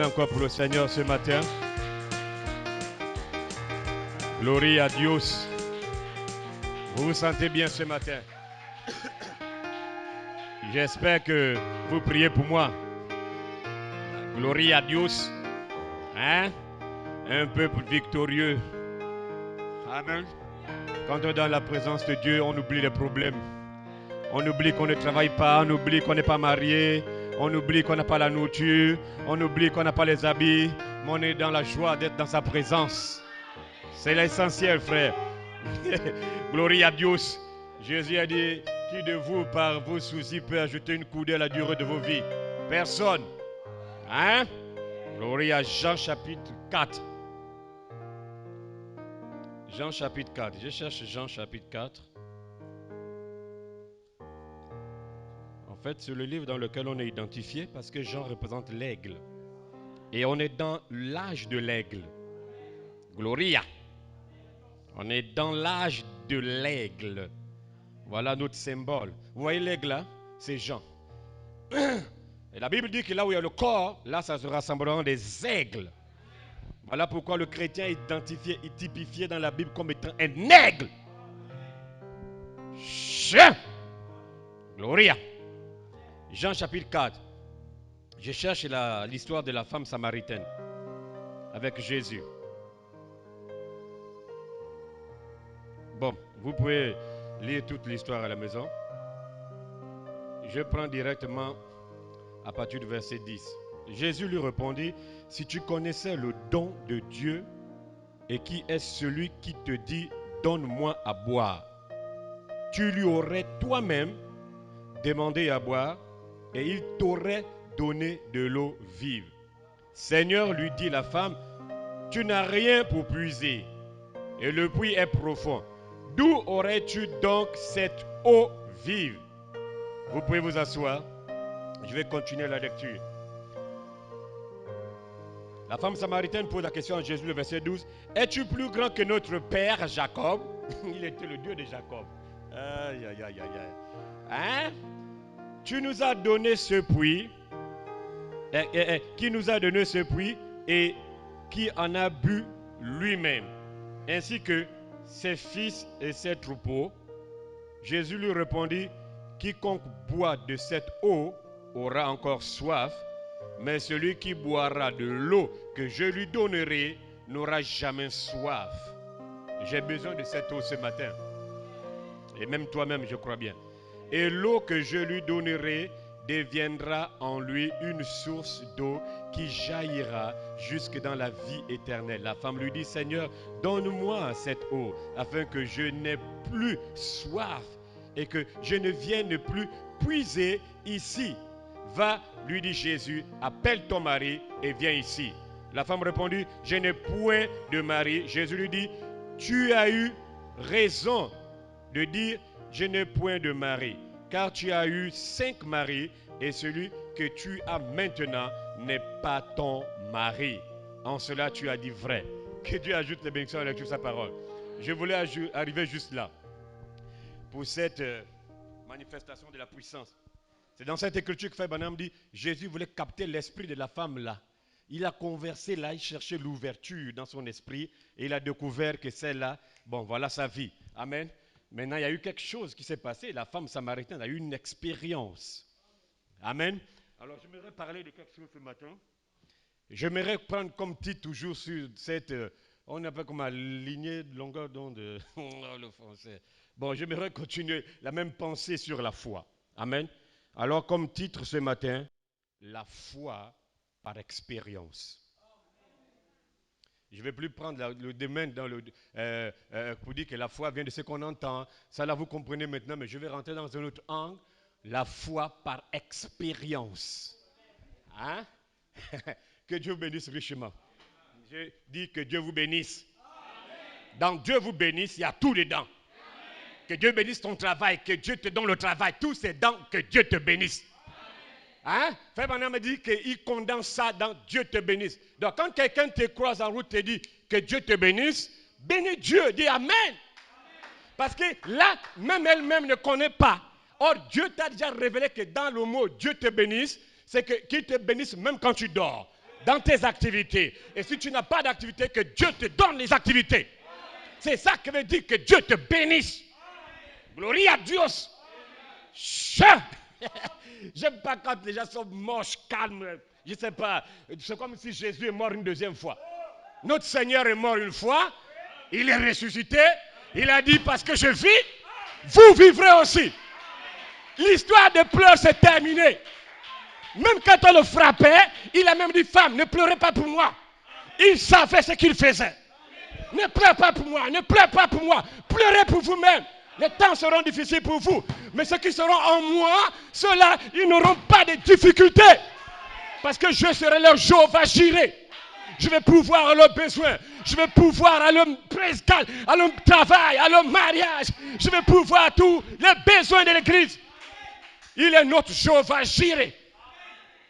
acclamer encore pour le Seigneur ce matin. Gloria a Dios. Vous vous sentez bien ce matin? J'espère que vous priez pour moi. Gloria a Dios. Hein? Un peuple victorieux. Amen. Quand on est dans la présence de Dieu, on oublie les problèmes. On oublie qu'on ne travaille pas, on oublie qu'on n'est pas marié, on oublie qu'on n'a pas la nourriture, on oublie qu'on n'a pas les habits, mais on est dans la joie d'être dans sa présence. C'est l'essentiel, frère. Gloria a Dios. Jésus a dit, qui de vous, par vos soucis, peut ajouter une coudée à la durée de vos vies? Personne. Hein? Gloria à Jean chapitre 4. Jean chapitre 4. Je cherche Jean chapitre 4. En fait, c'est le livre dans lequel on est identifié parce que Jean représente l'aigle. Et on est dans l'âge de l'aigle. Gloria. On est dans l'âge de l'aigle. Voilà notre symbole. Vous voyez l'aigle là? C'est Jean. Et la Bible dit que là où il y a le corps, là ça se rassemblera des aigles. Voilà pourquoi le chrétien est identifié, est typifié dans la Bible comme étant un aigle. Chien. Gloria. Jean chapitre 4. Je cherche l'histoire de la femme samaritaine avec Jésus. Bon, vous pouvez lire toute l'histoire à la maison. Je prends directement à partir du verset 10. Jésus lui répondit, si tu connaissais le don de Dieu et qui est celui qui te dit, donne-moi à boire, tu lui aurais toi-même demandé à boire et il t'aurait donné de l'eau vive. Seigneur, lui dit la femme, tu n'as rien pour puiser et le puits est profond. D'où aurais-tu donc cette eau vive? Vous pouvez vous asseoir. Je vais continuer la lecture. La femme samaritaine pose la question à Jésus, le verset 12. Es-tu plus grand que notre père Jacob? Il était le Dieu de Jacob. Aïe, aïe, aïe, aïe. Hein? Tu nous as donné ce puits. Qui nous a donné ce puits et qui en a bu lui-même, ainsi que ses fils et ses troupeaux. Jésus lui répondit, quiconque boit de cette eau aura encore soif, mais celui qui boira de l'eau que je lui donnerai n'aura jamais soif. J'ai besoin de cette eau ce matin. Et même toi-même, je crois bien. Et l'eau que je lui donnerai deviendra en lui une source d'eau qui jaillira jusque dans la vie éternelle. La femme lui dit, Seigneur, donne-moi cette eau afin que je n'ai plus soif et que je ne vienne plus puiser ici. Va, lui dit Jésus, appelle ton mari et viens ici. La femme répondit, je n'ai point de mari. Jésus lui dit, tu as eu raison de dire, je n'ai point de mari, car tu as eu 5 maris et celui que tu as maintenant n'est pas ton mari. En cela, tu as dit vrai. Que Dieu ajoute les bénédictions à la lecture de sa parole. Je voulais arriver juste là pour cette manifestation de la puissance. C'est dans cette écriture que Frère Branham dit, Jésus voulait capter l'esprit de la femme là. Il a conversé là, il cherchait l'ouverture dans son esprit et il a découvert que celle-là, bon voilà sa vie. Amen. Maintenant, il y a eu quelque chose qui s'est passé. La femme samaritaine a eu une expérience. Amen. Alors, j'aimerais parler de quelque chose ce matin. J'aimerais prendre comme titre toujours sur cette, on appelle comme la lignée de longueur d'onde, le français. Bon, j'aimerais continuer la même pensée sur la foi. Amen. Alors, comme titre ce matin, la foi par expérience. Je ne vais plus prendre le domaine pour dire que la foi vient de ce qu'on entend. Ça là, vous comprenez maintenant, mais je vais rentrer dans un autre angle. La foi par expérience. Hein? Que Dieu vous bénisse richement. Je dis que Dieu vous bénisse. Dans Dieu vous bénisse, il y a tout dedans. Que Dieu bénisse ton travail, que Dieu te donne le travail. Tout c'est dans que Dieu te bénisse. Hein? Frère Branham me dit qu'il condense ça dans Dieu te bénisse. Donc quand quelqu'un te croise en route et te dit que Dieu te bénisse, bénis Dieu, dis Amen. Parce que là, même elle-même ne connaît pas. Or, Dieu t'a déjà révélé que dans le mot Dieu te bénisse, c'est qu'il te bénisse même quand tu dors. dans tes activités. Et si tu n'as pas d'activité, que Dieu te donne les activités. C'est ça que veut dire que Dieu te bénisse. Gloria a Dios. J'aime pas quand les gens sont moches, calmes. Je ne sais pas. C'est comme si Jésus est mort une deuxième fois. Notre Seigneur est mort une fois. Il est ressuscité. Il a dit parce que je vis, vous vivrez aussi. L'histoire de pleurs s'est terminée. Même quand on le frappait, il a même dit, femme, ne pleurez pas pour moi. Il savait ce qu'il faisait. Ne pleurez pas pour moi, ne pleurez pas pour moi. Pleurez pour vous-même. Les temps seront difficiles pour vous. Mais ceux qui seront en moi, ceux-là, ils n'auront pas de difficultés. Parce que je serai leur Jéhovah Jireh. Je vais pouvoir à leurs besoins. Je vais pouvoir à leur prédication, à leur travail, à leur mariage. Je vais pouvoir à tous les besoins de l'église. Il est notre Jéhovah Jireh.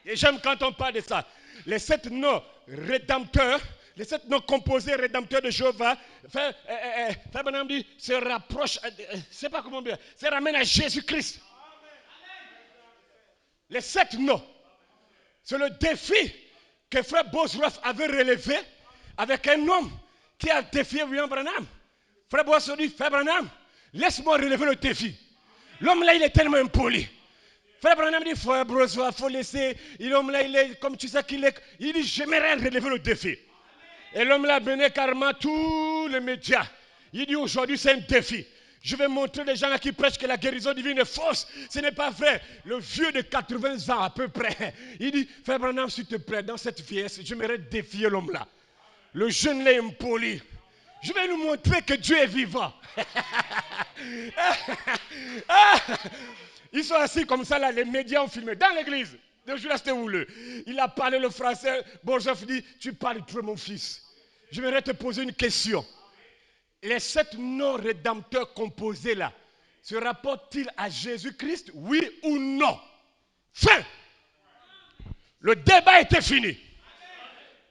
Et j'aime quand on parle de ça. Les 7 noms rédempteurs, les 7 noms composés rédempteurs de Jéhovah, Frère dit, se rapproche, je ne sais pas comment dire, se ramène à Jésus-Christ. Les 7 noms, c'est le défi que Frère Bosworth avait relevé avec un homme qui a défié William Branham. Frère Bosworth dit, Frère Branham, laisse-moi relever le défi. L'homme là, il est tellement impoli. Frère Branham dit, Frère Bosworth, il faut laisser. L'homme là, il est comme tu sais qu'il est. Il dit, j'aimerais relever le défi. Et l'homme là venait carrément tous les médias. Il dit, aujourd'hui, c'est un défi. Je vais montrer les gens là qui prêchent que la guérison divine est fausse. Ce n'est pas vrai. Le vieux de 80 ans à peu près. Il dit, Frère Branham, s'il te plaît, dans cette vieillesse, j'aimerais défier l'homme là. Le jeune là est impoli. Je vais lui montrer que Dieu est vivant. Ils sont assis comme ça là, les médias ont filmé dans l'église. De Judas Théouleux. Il a parlé le français. Bosworth dit, tu parles trop mon fils. Je voudrais te poser une question. Les 7 noms rédempteurs composés là, se rapportent-ils à Jésus-Christ, oui ou non? Fin. Le débat était fini.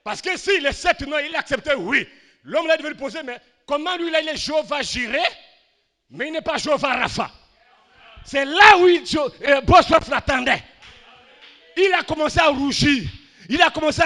Parce que si les 7 noms, il acceptait, oui. L'homme là devait lui poser, mais comment lui là, il est Jéhovah Jireh, mais il n'est pas Jéhovah Rapha. C'est là où Bosworth l'attendait. Il a commencé à rougir. Il a commencé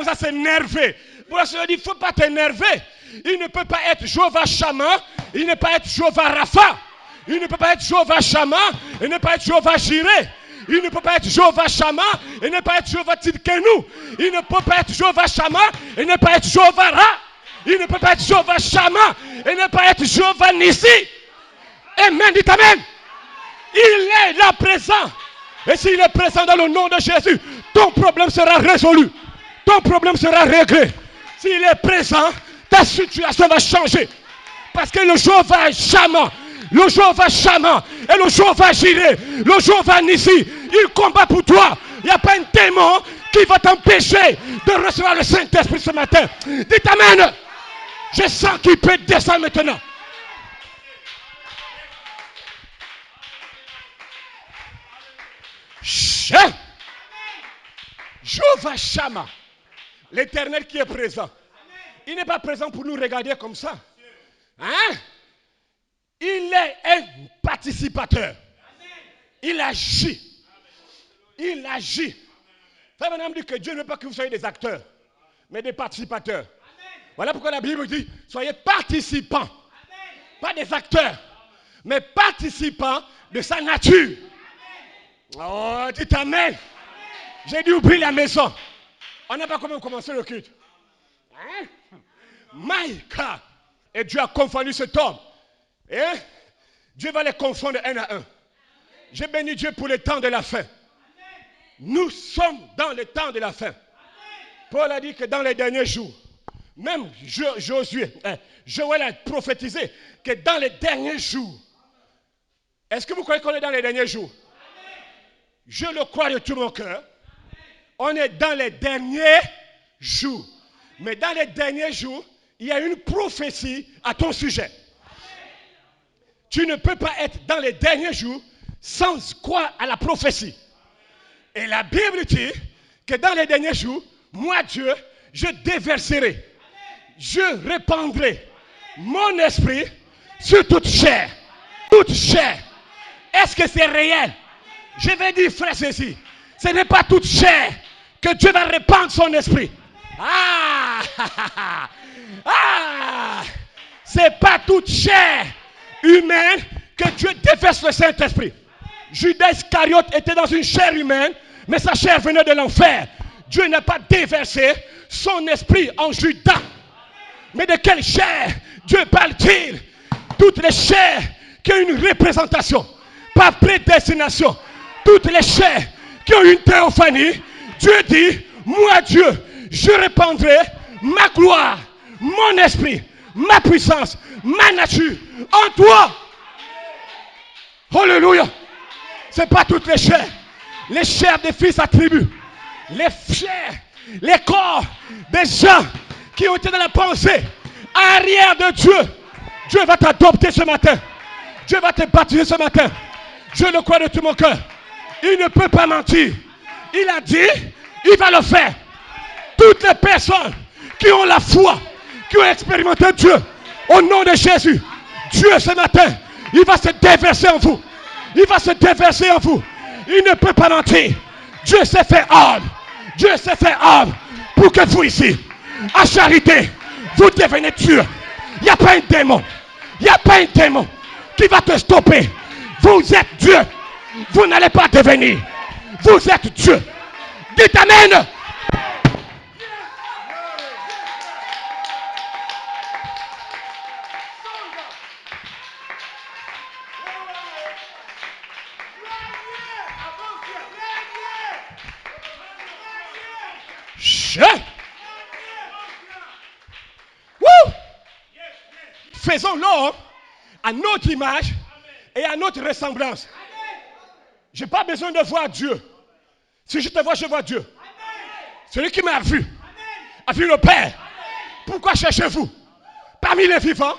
à s'énerver. Bosworth dit, il ne faut pas t'énerver. Il ne peut pas être Jéhovah Shammah. Il ne peut pas être Jéhovah Rapha. Il ne peut pas être Jéhovah Shammah. Il ne peut pas être Jéhovah Jireh. Il ne peut pas être Jéhovah Shammah. Il ne peut pas être Jéhovah Tidkenu. Il ne peut pas être Jéhovah Shammah. Il ne peut pas être Jéhovah Ra. Il ne peut pas être Jéhovah Shammah. Il ne peut pas être Jéhovah Nissi. Amen, dites Amen. Il est là présent. Et s'il est présent dans le nom de Jésus, ton problème sera résolu. Ton problème sera réglé. S'il est présent, ta situation va changer. Parce que le Jéhovah Shammah, le Jéhovah Shammah et le Jéhovah Jireh, le Jéhovah Nissi, il combat pour toi. Il n'y a pas un démon qui va t'empêcher de recevoir le Saint-Esprit ce matin. Dites Amen. Je sens qu'il peut descendre maintenant. Jéhovah Shammah, l'Éternel qui est présent. Il n'est pas présent pour nous regarder comme ça. Hein? Il est un participateur. Il agit. Il agit. Frère Branham dit que Dieu ne veut pas que vous soyez des acteurs, mais des participateurs. Voilà pourquoi la Bible dit, soyez participants. Pas des acteurs, mais participants de sa nature. Oh, dites Amen. J'ai dû oublier la maison. On n'a pas comment commencer le culte. Hein? My God. Et Dieu a confondu cet homme. Et Dieu va les confondre un à un. J'ai béni Dieu pour le temps de la fin. Nous sommes dans le temps de la fin. Paul a dit que dans les derniers jours, même Joël a prophétisé que dans les derniers jours. Est-ce que vous croyez qu'on est dans les derniers jours? Je le crois de tout mon cœur. On est dans les derniers jours. Mais dans les derniers jours, il y a une prophétie à ton sujet. Tu ne peux pas être dans les derniers jours sans croire à la prophétie. Et la Bible dit que dans les derniers jours, moi Dieu, je déverserai, je répandrai mon esprit sur toute chair. Toute chair. Est-ce que c'est réel? Je vais dire, frère, ceci. Ce n'est pas toute chair que Dieu va répandre son esprit. Ah, ah, c'est pas toute chair humaine que Dieu déverse le Saint-Esprit. Judas Iscariote était dans une chair humaine, mais sa chair venait de l'enfer. Dieu n'a pas déversé son esprit en Judas. Mais de quelle chair Dieu parle-t-il? Toutes les chairs qui ont une représentation, par prédestination. Toutes les chairs qui ont une théophanie, Dieu dit, moi Dieu, je répandrai ma gloire, mon esprit, ma puissance, ma nature en toi. Alléluia. Ce n'est pas toutes les chairs. Les chairs des fils attribuent. Les chairs, les corps des gens qui ont été dans la pensée arrière de Dieu. Dieu va t'adopter ce matin. Dieu va te baptiser ce matin. Je le crois de tout mon cœur. Il ne peut pas mentir. Il a dit, il va le faire. Toutes les personnes qui ont la foi, qui ont expérimenté Dieu, au nom de Jésus, Dieu ce matin, il va se déverser en vous. Il va se déverser en vous. Il ne peut pas mentir. Dieu s'est fait homme. Dieu s'est fait homme pour que vous ici, à charité, vous devenez Dieu. Il n'y a pas un démon. Il n'y a pas un démon qui va te stopper. Vous êtes Dieu. Vous n'allez pas devenir. Vous êtes Dieu. Dites Amen. Faisons l'homme à notre image et à notre ressemblance. Je n'ai pas besoin de voir Dieu. Si je te vois, je vois Dieu. Celui qui m'a vu a vu le Père. Pourquoi cherchez-vous parmi les vivants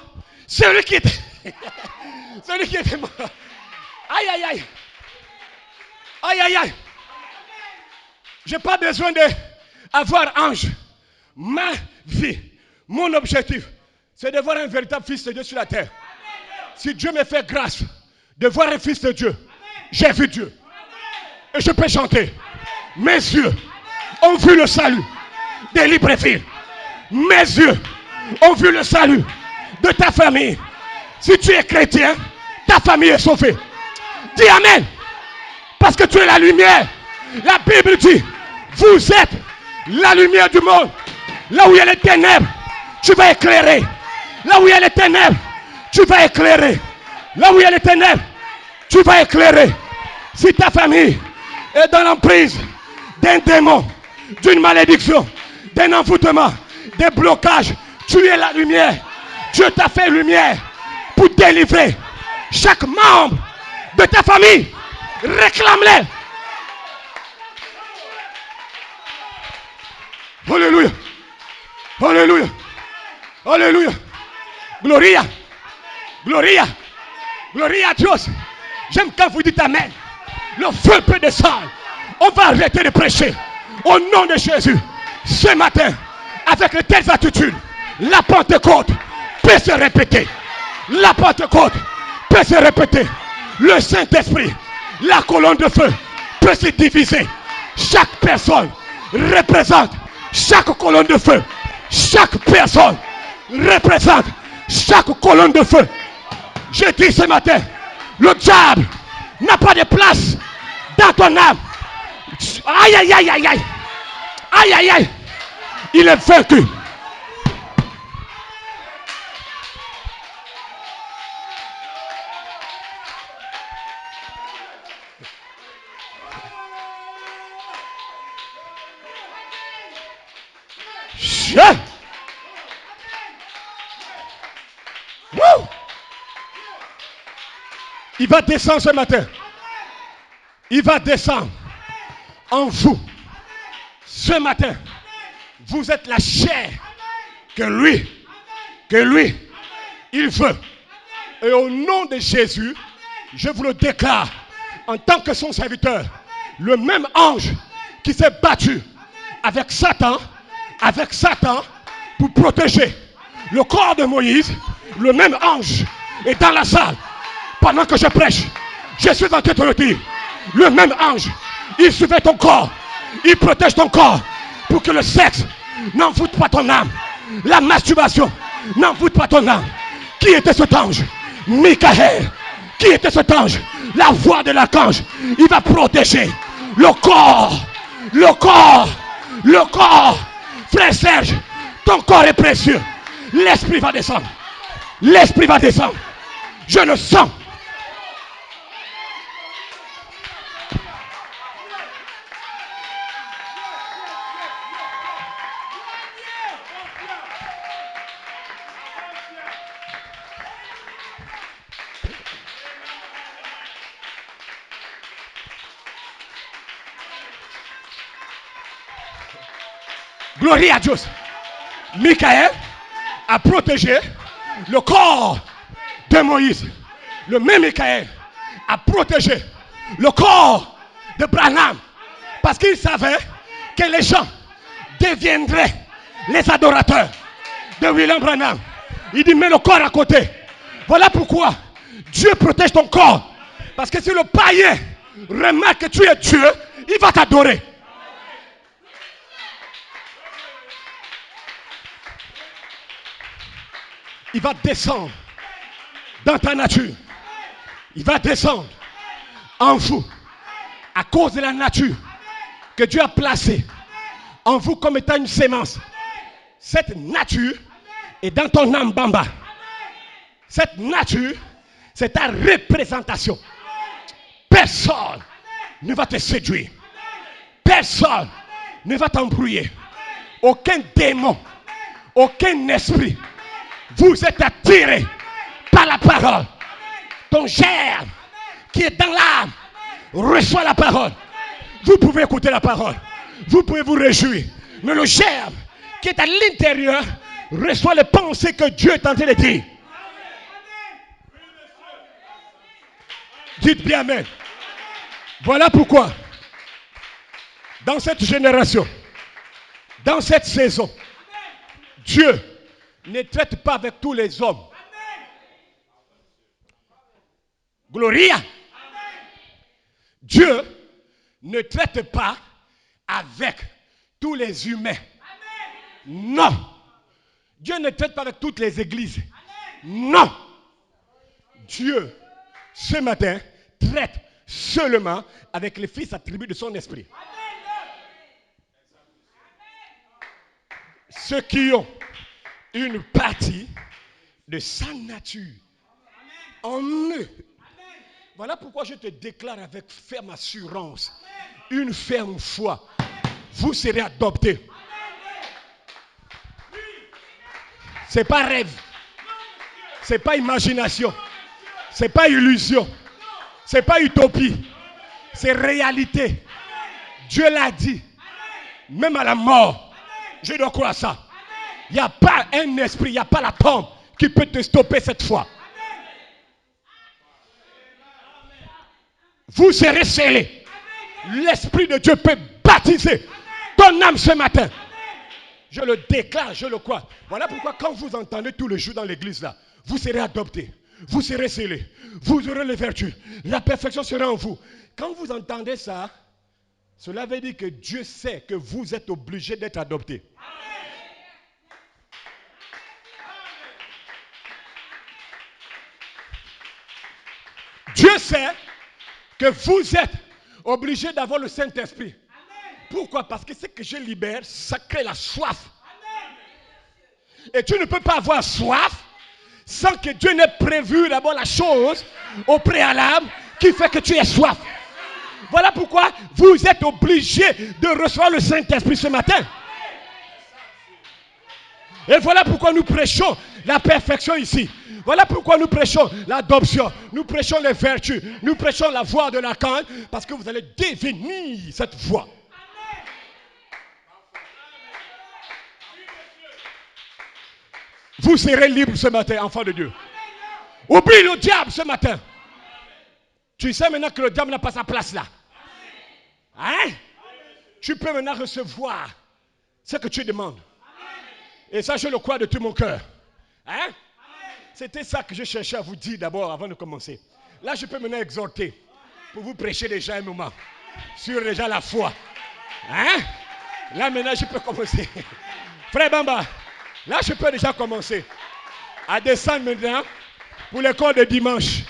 celui qui était celui qui était mort? Aïe, aïe, aïe. Aïe, aïe, aïe. Je n'ai pas besoin d'avoir ange. Ma vie, mon objectif, c'est de voir un véritable fils de Dieu sur la terre. Si Dieu me fait grâce de voir un fils de Dieu, j'ai vu Dieu. Et je peux chanter. Mes yeux ont vu le salut de Libreville. Mes yeux ont vu le salut de ta famille. Si tu es chrétien, ta famille est sauvée. Dis Amen. Parce que tu es la lumière. La Bible dit, vous êtes la lumière du monde. Là où il y a les ténèbres, tu vas éclairer. Là où il y a les ténèbres, tu vas éclairer. Là où il y a les ténèbres, tu vas éclairer. Si ta famille est dans l'emprise d'un démon, d'une malédiction, d'un envoûtement, des blocages, tu es la lumière. Dieu t'a fait lumière pour délivrer chaque membre de ta famille. Réclame-les. Alléluia. Alléluia. Alléluia. Gloria. Gloria. Gloria à Dieu. J'aime quand vous dites Amen. Le feu peut descendre. On va arrêter de prêcher. Au nom de Jésus. Ce matin, avec de telles attitudes, la Pentecôte peut se répéter. La Pentecôte peut se répéter. Le Saint-Esprit, la colonne de feu, peut se diviser. Chaque personne représente chaque colonne de feu. Chaque personne représente chaque colonne de feu. Je dis ce matin, le diable n'a pas de place dans ton âme. Aïe, aïe, aïe, aïe, aïe. Aïe, aïe, aïe. Il est vaincu. Il va descendre ce matin. Il va descendre en vous. Ce matin, vous êtes la chair que lui, il veut. Et au nom de Jésus, je vous le déclare, en tant que son serviteur, le même ange qui s'est battu avec Satan pour protéger le corps de Moïse, le même ange est dans la salle. Pendant que je prêche, je suis en train de te le dire. Le même ange, il suivait ton corps. Il protège ton corps pour que le sexe n'envoûte pas ton âme. La masturbation n'envoûte pas ton âme. Qui était cet ange? Michael. Qui était cet ange? La voix de l'archange. Il va protéger le corps. Le corps. Le corps. Frère Serge, ton corps est précieux. L'esprit va descendre. L'esprit va descendre. Je le sens. Gloire à Dieu. Michael a protégé le corps de Moïse. Le même Michael a protégé le corps de Branham. Parce qu'il savait que les gens deviendraient les adorateurs de William Branham. Il dit, mets le corps à côté. Voilà pourquoi Dieu protège ton corps. Parce que si le païen remarque que tu es Dieu, il va t'adorer. Il va descendre dans ta nature. Il va descendre en vous à cause de la nature que Dieu a placée en vous comme étant une sémence. Cette nature est dans ton âme bamba. Cette nature, c'est ta représentation. Personne ne va te séduire. Personne ne va t'embrouiller. Aucun démon, aucun esprit. Vous êtes attirés par la parole. Ton germe qui est dans l'âme reçoit la parole. Vous pouvez écouter la parole. Vous pouvez vous réjouir. Mais le germe qui est à l'intérieur reçoit les pensées que Dieu est en train de dire. Dites bien amen. Voilà pourquoi dans cette génération, dans cette saison, Dieu ne traite pas avec tous les hommes. Gloria. Dieu ne traite pas avec tous les humains. Non. Dieu ne traite pas avec toutes les églises. Non. Dieu, ce matin, traite seulement avec les fils attribués de son esprit. Ceux qui ont une partie de sa nature en eux. Voilà pourquoi je te déclare avec ferme assurance, une ferme foi, vous serez adoptés. Ce n'est pas rêve, ce n'est pas imagination, ce n'est pas illusion, ce n'est pas utopie, c'est réalité. Dieu l'a dit, même à la mort, je dois croire ça. Il n'y a pas un esprit, il n'y a pas la tombe qui peut te stopper cette fois. Vous serez scellés. L'Esprit de Dieu peut baptiser ton âme ce matin. Je le déclare, je le crois. Voilà pourquoi quand vous entendez tous les jours dans l'église là, vous serez adoptés. Vous serez scellés. Vous aurez les vertus. La perfection sera en vous. Quand vous entendez ça, cela veut dire que Dieu sait que vous êtes obligés d'être adoptés. Dieu sait que vous êtes obligés d'avoir le Saint-Esprit. Pourquoi? Parce que ce que je libère, ça crée la soif. Et tu ne peux pas avoir soif sans que Dieu n'ait prévu d'abord la chose au préalable qui fait que tu aies soif. Voilà pourquoi vous êtes obligés de recevoir le Saint-Esprit ce matin. Et voilà pourquoi nous prêchons la perfection ici. Voilà pourquoi nous prêchons l'adoption. Nous prêchons les vertus. Nous prêchons la voix de l'archange. Parce que vous allez devenir cette voix. Vous serez libre ce matin, enfant de Dieu. Oublie le diable ce matin. Tu sais maintenant que le diable n'a pas sa place là. Hein? Tu peux maintenant recevoir ce que tu demandes. Et ça, je le crois de tout mon cœur. Hein? C'était ça que je cherchais à vous dire d'abord avant de commencer. Là, je peux maintenant exhorter pour vous prêcher déjà un moment sur déjà la foi. Hein? Là maintenant je peux commencer. Frère Bamba, là je peux déjà commencer à descendre maintenant pour l'école de dimanche.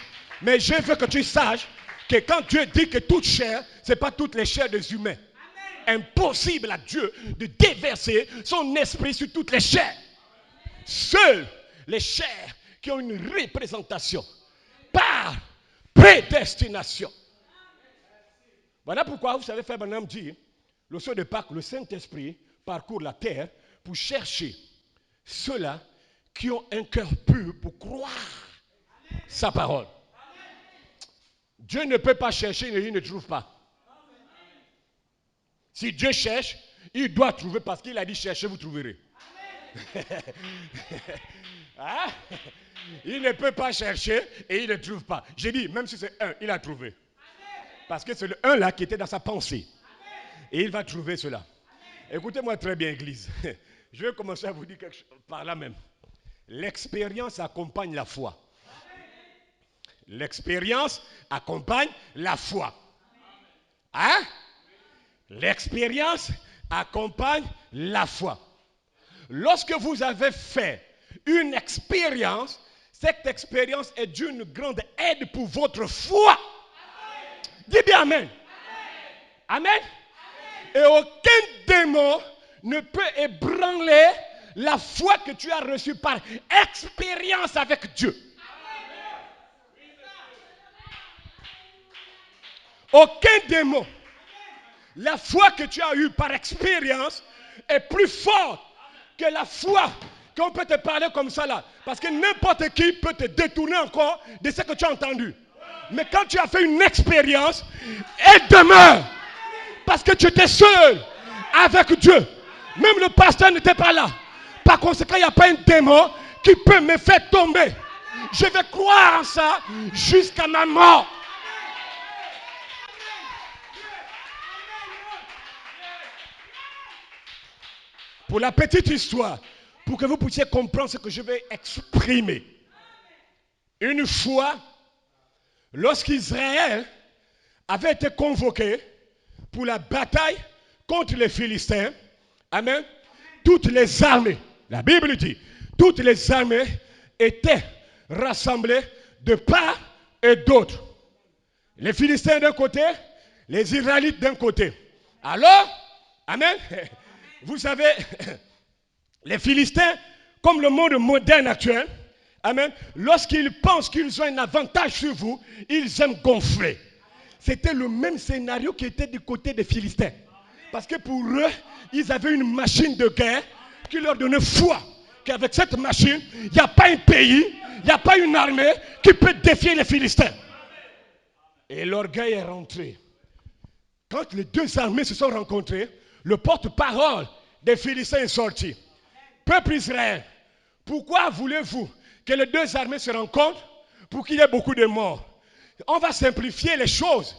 Mais je veux que tu saches que quand Dieu dit que toute chair, ce n'est pas toutes les chairs des humains. Impossible à Dieu de déverser son esprit sur toutes les chairs. Seules les chairs qui ont une représentation par prédestination. Voilà pourquoi vous savez, Frère Branham dit, le soir de Pâques, le Saint-Esprit parcourt la terre pour chercher ceux-là qui ont un cœur pur pour croire sa parole. Dieu ne peut pas chercher et il ne trouve pas. Si Dieu cherche, il doit trouver parce qu'il a dit cherchez, vous trouverez. Hein? Il ne peut pas chercher et il ne trouve pas. J'ai dit, même si c'est un, il a trouvé. Parce que c'est le un là qui était dans sa pensée. Et il va trouver cela. Écoutez-moi très bien, Église. Je vais commencer à vous dire quelque chose par là même. L'expérience accompagne la foi. L'expérience accompagne la foi. Hein? L'expérience accompagne la foi. Lorsque vous avez fait une expérience, cette expérience est d'une grande aide pour votre foi. Dis bien Amen. Amen. Et aucun démon ne peut ébranler la foi que tu as reçue par expérience avec Dieu. Aucun démon. La foi que tu as eue par expérience est plus forte que la foi qu'on peut te parler comme ça là. Parce que n'importe qui peut te détourner encore de ce que tu as entendu. Mais quand tu as fait une expérience, elle demeure. Parce que tu étais seul avec Dieu. Même le pasteur n'était pas là. Par conséquent, il n'y a pas un démon qui peut me faire tomber. Je vais croire en ça jusqu'à ma mort. Pour la petite histoire, pour que vous puissiez comprendre ce que je vais exprimer. Une fois, lorsqu'Israël avait été convoqué pour la bataille contre les Philistins, amen, toutes les armées, la Bible dit, toutes les armées étaient rassemblées de part et d'autre. Les Philistins d'un côté, les Israélites d'un côté. Alors, amen, vous savez, les Philistins, comme le monde moderne actuel, amen, lorsqu'ils pensent qu'ils ont un avantage sur vous, ils aiment gonfler. C'était le même scénario qui était du côté des Philistins. Parce que pour eux, ils avaient une machine de guerre qui leur donnait foi qu'avec cette machine, il n'y a pas un pays, il n'y a pas une armée qui peut défier les Philistins. Et l'orgueil est rentré. Quand les deux armées se sont rencontrées, le porte-parole des Philistins est sorti. Peuple Israël, pourquoi voulez-vous que les deux armées se rencontrent pour qu'il y ait beaucoup de morts? On va simplifier les choses.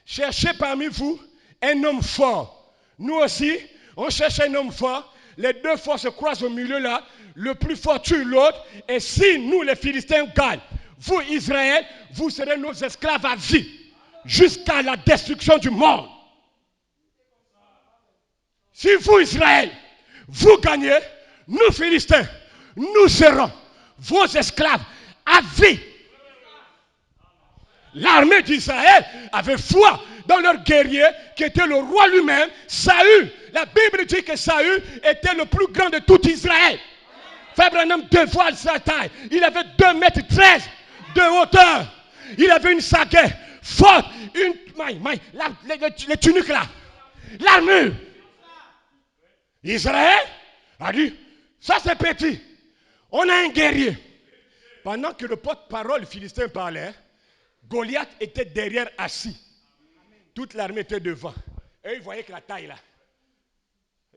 Cherchez parmi vous un homme fort. Nous aussi, on cherche un homme fort. Les deux forces se croisent au milieu là. Le plus fort tue l'autre. Et si nous, les Philistins, gagnent, vous, Israël, vous serez nos esclaves à vie. Jusqu'à la destruction du monde. Si vous, Israël, vous gagnez, nous, Philistins, nous serons vos esclaves à vie. L'armée d'Israël avait foi dans leur guerrier qui était le roi lui-même, Saül. La Bible dit que Saül était le plus grand de tout Israël. Frère Branham dévoile sa taille. Il avait 2,13 mètres de hauteur. Il avait une sagaie forte, les tuniques là, l'armure. Israël a dit, ça c'est petit. On a un guerrier. Pendant que le porte-parole philistin parlait, Goliath était derrière assis. Toute l'armée était devant. Et ils voyaient que la taille là.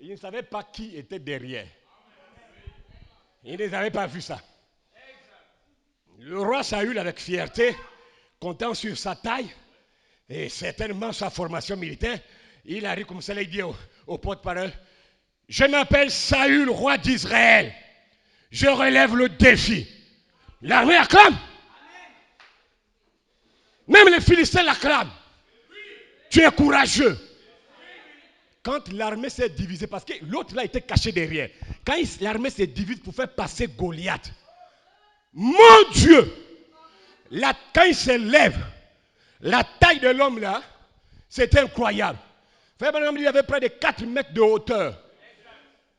Ils ne savaient pas qui était derrière. Ils n'avaient pas vu ça. Le roi Saül, avec fierté, comptant sur sa taille et certainement sa formation militaire, il arrive comme ça, il dit au porte-parole, je m'appelle Saül, roi d'Israël. Je relève le défi. L'armée acclame. Même les Philistins l'acclament. Tu es courageux. Quand l'armée s'est divisée, parce que l'autre là était caché derrière. Quand l'armée s'est divisée pour faire passer Goliath, mon Dieu, quand il se lève, la taille de l'homme là, c'était incroyable. Il y avait près de 4 mètres de hauteur.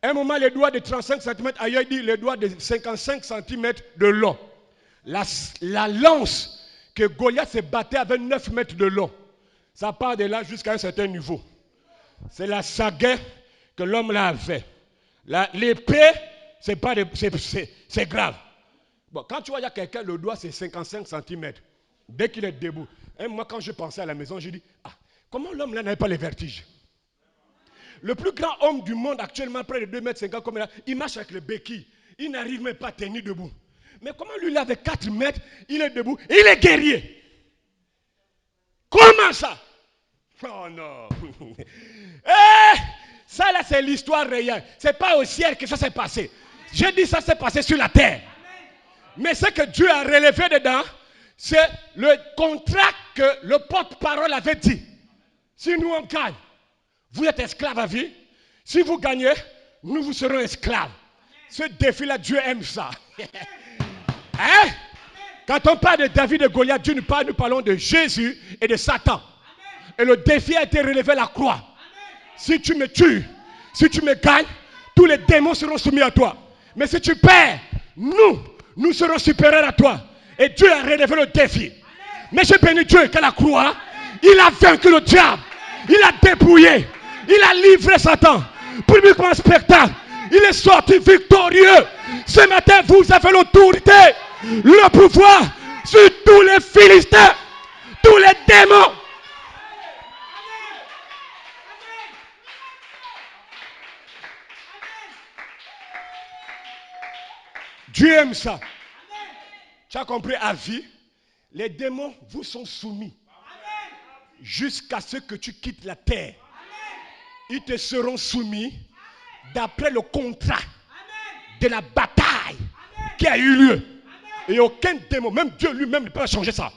À un moment, les doigts de 35 cm, ailleurs il dit les doigts de 55 cm de long. La lance que Goliath se battait avait 9 mètres de long. Ça part de là jusqu'à un certain niveau. C'est la saga que l'homme là avait. L'épée, c'est grave. Bon, quand tu vois, il y a quelqu'un, le doigt c'est 55 cm. Dès qu'il est debout. Et moi, quand je pensais à la maison, je dis, comment l'homme là n'avait pas les vertiges? Le plus grand homme du monde actuellement, près de 2,50 m, comme là, il marche avec le béquille. Il n'arrive même pas à tenir debout. Mais comment lui, là, avec 4 mètres, il est debout, il est guerrier. Comment ça? Oh non. Ça là, c'est l'histoire réelle. Ce n'est pas au ciel que ça s'est passé. J'ai dit ça s'est passé sur la terre. Mais ce que Dieu a relevé dedans, c'est le contrat que le porte-parole avait dit. Si nous on gagne, vous êtes esclaves à vie. Si vous gagnez, nous vous serons esclaves. Ce défi-là, Dieu aime ça. Hein? Quand on parle de David et de Goliath, Dieu nous parle, nous parlons de Jésus et de Satan. Et le défi a été relevé à la croix. Si tu me tues, si tu me gagnes, tous les démons seront soumis à toi. Mais si tu perds, nous serons supérieurs à toi. Et Dieu a relevé le défi. Mais j'ai béni Dieu qu'à la croix, il a vaincu le diable. Il a dépouillé. Il a livré Satan. Publiquement spectacle. Il est sorti victorieux. Ce matin, vous avez l'autorité, le pouvoir sur tous les Philistins, tous les démons. Dieu aime ça. Tu as compris, à vie, les démons vous sont soumis jusqu'à ce que tu quittes la terre. Ils te seront soumis d'après le contrat de la bataille qui a eu lieu. Et aucun démon, même Dieu lui-même ne peut pas changer ça.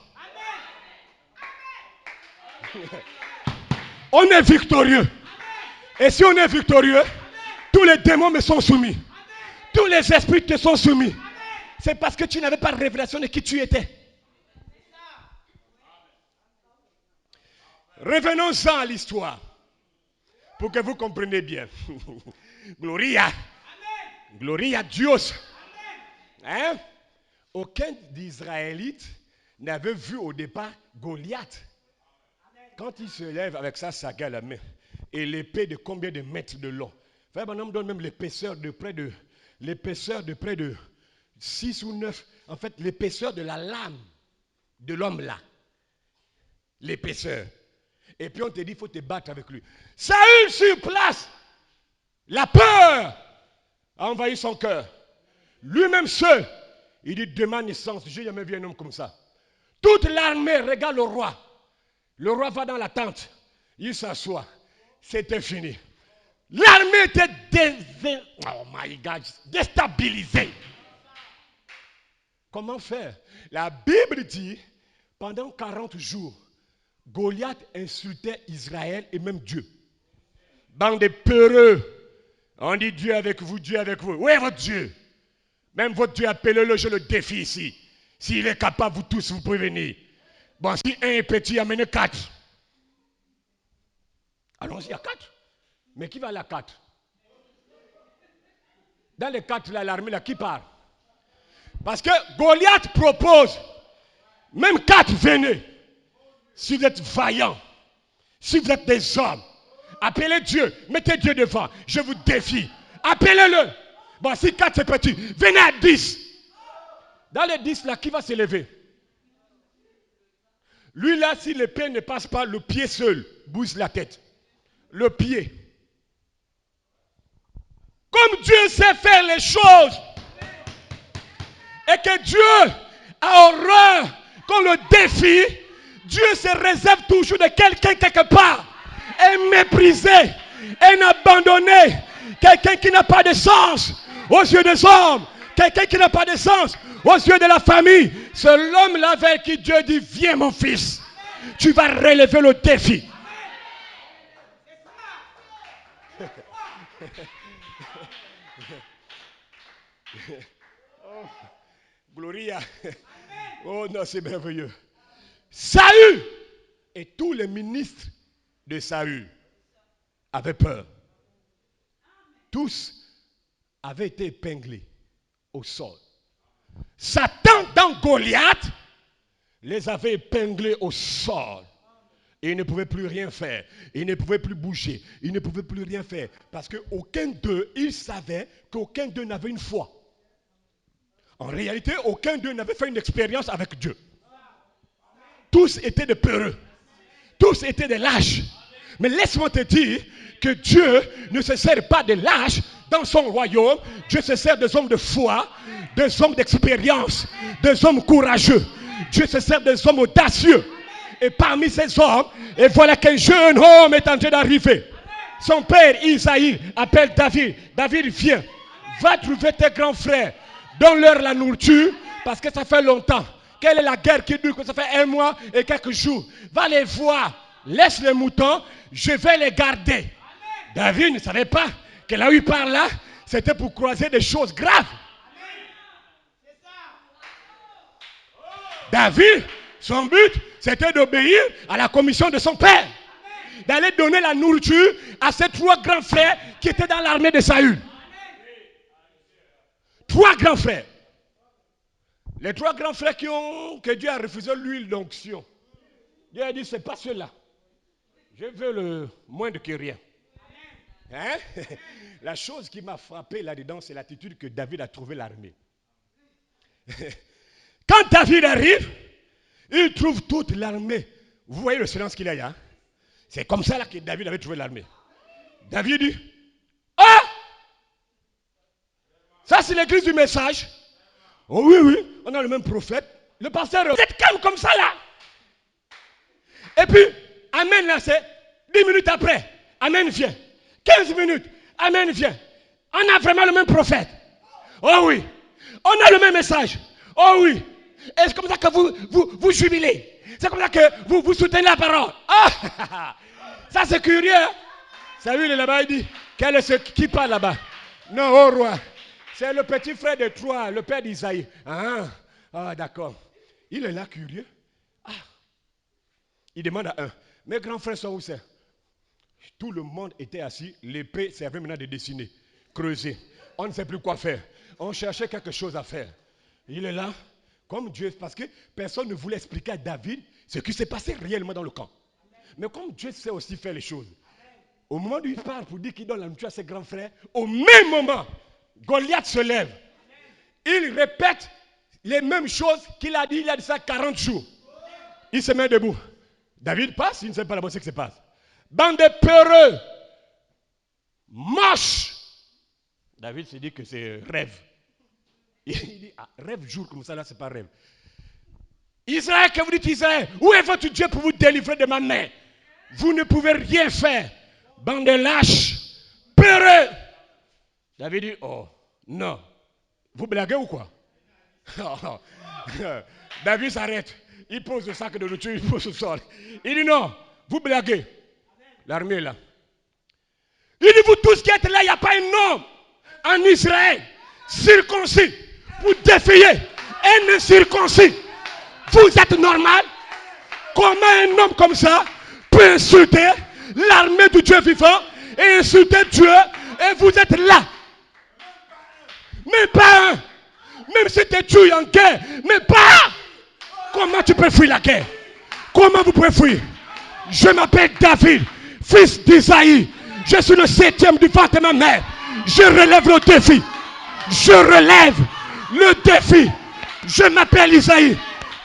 On est victorieux. Et si on est victorieux, tous les démons me sont soumis. Tous les esprits te sont soumis. C'est parce que tu n'avais pas de révélation de qui tu étais. Revenons-en à l'histoire. Pour que vous compreniez bien. Gloria. Gloria Dios. Hein? Aucun d'Israélites n'avait vu au départ Goliath. Quand il se lève avec sa saga à la main et l'épée de combien de mètres de long. Frère Branham donne même l'épaisseur de près de 6 ou 9. En fait, l'épaisseur de la lame de l'homme là. L'épaisseur. Et puis on te dit, il faut te battre avec lui. Saül sur place. La peur a envahi son cœur. Lui-même seul. Il dit, de ma naissance, j'ai jamais vu un homme comme ça. Toute l'armée regarde le roi. Le roi va dans la tente. Il s'assoit. C'était fini. L'armée était déstabilisée. Comment faire? La Bible dit, pendant 40 jours, Goliath insultait Israël et même Dieu. Bande de peureux. On dit Dieu avec vous, Dieu avec vous. Où est votre Dieu? Même votre Dieu, appelez-le, je le défie ici. S'il est capable, vous tous, vous pouvez venir. Bon, si un est petit, amenez 4. Allons-y à 4. Mais qui va à la 4? Dans les 4, là, l'armée, là, qui part? Parce que Goliath propose, même 4, venez. Si vous êtes vaillants, si vous êtes des hommes, appelez Dieu, mettez Dieu devant, je vous défie. Appelez-le. Bon, si 4 c'est petit, venez à 10. Dans les 10 là, qui va se lever? Lui là, si l'épée ne passe pas, le pied seul bouge la tête. Le pied. Comme Dieu sait faire les choses, et que Dieu a horreur qu'on le défie, Dieu se réserve toujours de quelqu'un quelque part. Un méprisé, un abandonné, quelqu'un qui n'a pas de sens aux yeux des hommes, quelqu'un qui n'a pas de sens aux yeux de la famille. C'est l'homme-là vers qui Dieu dit, viens mon fils, tu vas relever le défi. Oh, Gloria. Oh non, c'est merveilleux. Saül et tous les ministres de Saül avaient peur. Tous avaient été épinglés au sol. Satan dans Goliath les avait épinglés au sol. Et ils ne pouvaient plus rien faire. Ils ne pouvaient plus bouger. Ils ne pouvaient plus rien faire. Parce qu'aucun d'eux, ils savaient qu'aucun d'eux n'avait une foi. En réalité, aucun d'eux n'avait fait une expérience avec Dieu. Tous étaient des peureux. Tous étaient des lâches. Mais laisse-moi te dire que Dieu ne se sert pas des lâches dans son royaume. Dieu se sert des hommes de foi, des hommes d'expérience, des hommes courageux. Dieu se sert des hommes audacieux. Et parmi ces hommes, et voilà qu'un jeune homme est en train d'arriver. Son père Isaïe appelle David. David, viens, va trouver tes grands frères. Donne-leur la nourriture parce que ça fait longtemps. Quelle est la guerre qui dure? Que ça fait 1 mois et quelques jours. Va les voir. Laisse les moutons. Je vais les garder. David ne savait pas que là où il parle là, c'était pour croiser des choses graves. David, son but, c'était d'obéir à la commission de son père. D'aller donner la nourriture à ses 3 grands frères qui étaient dans l'armée de Saül. 3 grands frères. Les 3 grands frères que Dieu a refusé l'huile d'onction. Dieu a dit, c'est pas ceux-là. Je veux le moindre que rien. Hein? La chose qui m'a frappé là-dedans, c'est l'attitude que David a trouvé l'armée. Quand David arrive, il trouve toute l'armée. Vous voyez le silence qu'il y a, hein? C'est comme ça là que David avait trouvé l'armée. David dit, ah! Ça c'est l'église du message. Oh oui, oui, on a le même prophète. Le pasteur, vous êtes calme comme ça là. Et puis, Amen là, c'est 10 minutes après. Amen vient. 15 minutes. Amen vient. On a vraiment le même prophète. Oh oui. On a le même message. Oh oui. Et c'est comme ça que vous jubilez. C'est comme ça que vous soutenez la parole. Ah, ça c'est curieux. Saül est là-bas, il dit, quel est ce qui parle là-bas? Non, oh roi. C'est le petit frère de Troie, le père d'Isaïe. Ah, d'accord. Il est là curieux. Ah. Il demande à un, mes grands frères sont où c'est? Tout le monde était assis, l'épée servait maintenant de dessiner, creuser. On ne sait plus quoi faire. On cherchait quelque chose à faire. Il est là, comme Dieu, parce que personne ne voulait expliquer à David ce qui s'est passé réellement dans le camp. Mais comme Dieu sait aussi faire les choses, au moment où il parle pour dire qu'il donne la nourriture à ses grands frères, au même moment, Goliath se lève. Il répète les mêmes choses qu'il a dit il y a de ça 40 jours. Il se met debout. David passe, il ne sait pas d'abord ce qui se passe. Bande de peureux, moche. David se dit que c'est rêve. Il dit, ah, rêve jour comme ça, là, c'est pas rêve. Israël, que vous dites Israël, où est votre Dieu pour vous délivrer de ma main? Vous ne pouvez rien faire. Bande de lâches, peureux. David dit, oh, non. Vous blaguez ou quoi? David s'arrête. Il pose le sac de nourriture, il pose au sol. Il dit non, vous blaguez. L'armée est là. Il dit, vous tous qui êtes là, il n'y a pas un homme en Israël circoncis pour défier un incirconcis. Vous êtes normal? Comment un homme comme ça peut insulter l'armée du Dieu vivant et insulter Dieu et vous êtes là? Même pas un. Même si tu tues en guerre, mais pas. Comment tu peux fuir la guerre? Comment vous pouvez fuir? Je m'appelle David, fils d'Isaïe. Je suis le 7e du ventre de ma mère. Je relève le défi. Je relève le défi. Je m'appelle Isaïe,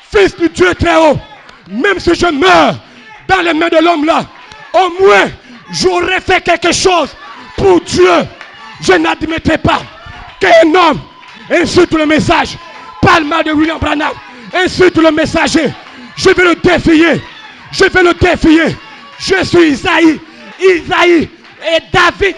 fils du Dieu très haut. Même si je meurs dans les mains de l'homme là, au moins j'aurais fait quelque chose pour Dieu. Je n'admettrai pas qu'un homme insulte le message, parle mal de William Branham, insulte le messager. Je vais le défier. Je vais le défier. Je suis Isaïe. Isaïe et David.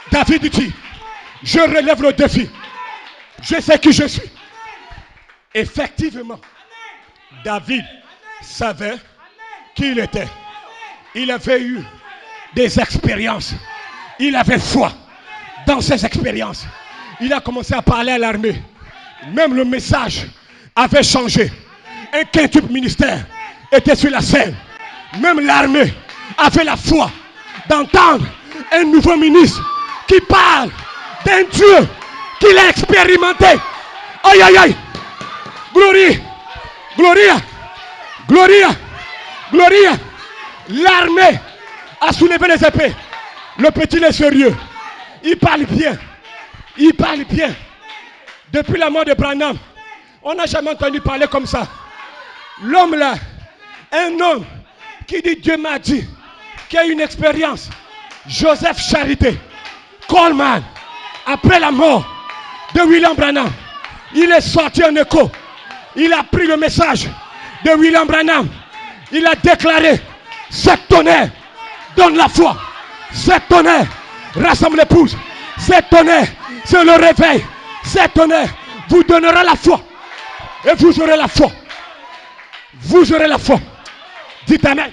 David dit, je relève le défi. Je sais qui je suis. Effectivement, David savait qui il était. Il avait eu des expériences. Il avait foi dans ces expériences. Il a commencé à parler à l'armée. Même le message avait changé. Un quintuple ministère était sur la scène. Même l'armée avait la foi d'entendre un nouveau ministre qui parle d'un Dieu qu'il a expérimenté. Aïe, aïe, aïe. Gloria, Gloria, Gloria, Gloria. L'armée a soulevé les épées. Le petit est sérieux. Il parle bien. Il parle bien. Depuis la mort de Branham, on n'a jamais entendu parler comme ça. L'homme là, un homme qui dit Dieu m'a dit, qui a une expérience. Joseph Charité, Coleman, après la mort de William Branham, il est sorti en écho. Il a pris le message de William Branham. Il a déclaré, cette tonnerre donne la foi. Cette tonnerre rassemble l'épouse. Cette tonnerre, c'est le réveil. Cette tonnerre vous donnera la foi. Et vous aurez la foi. Vous aurez la foi. Dites Amen.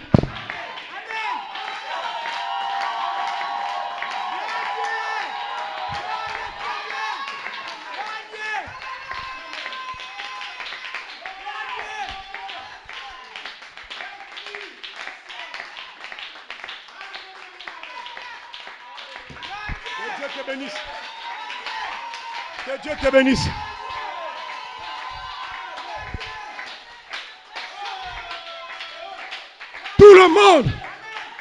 Que Dieu te bénisse. Que Dieu te bénisse. Tout le monde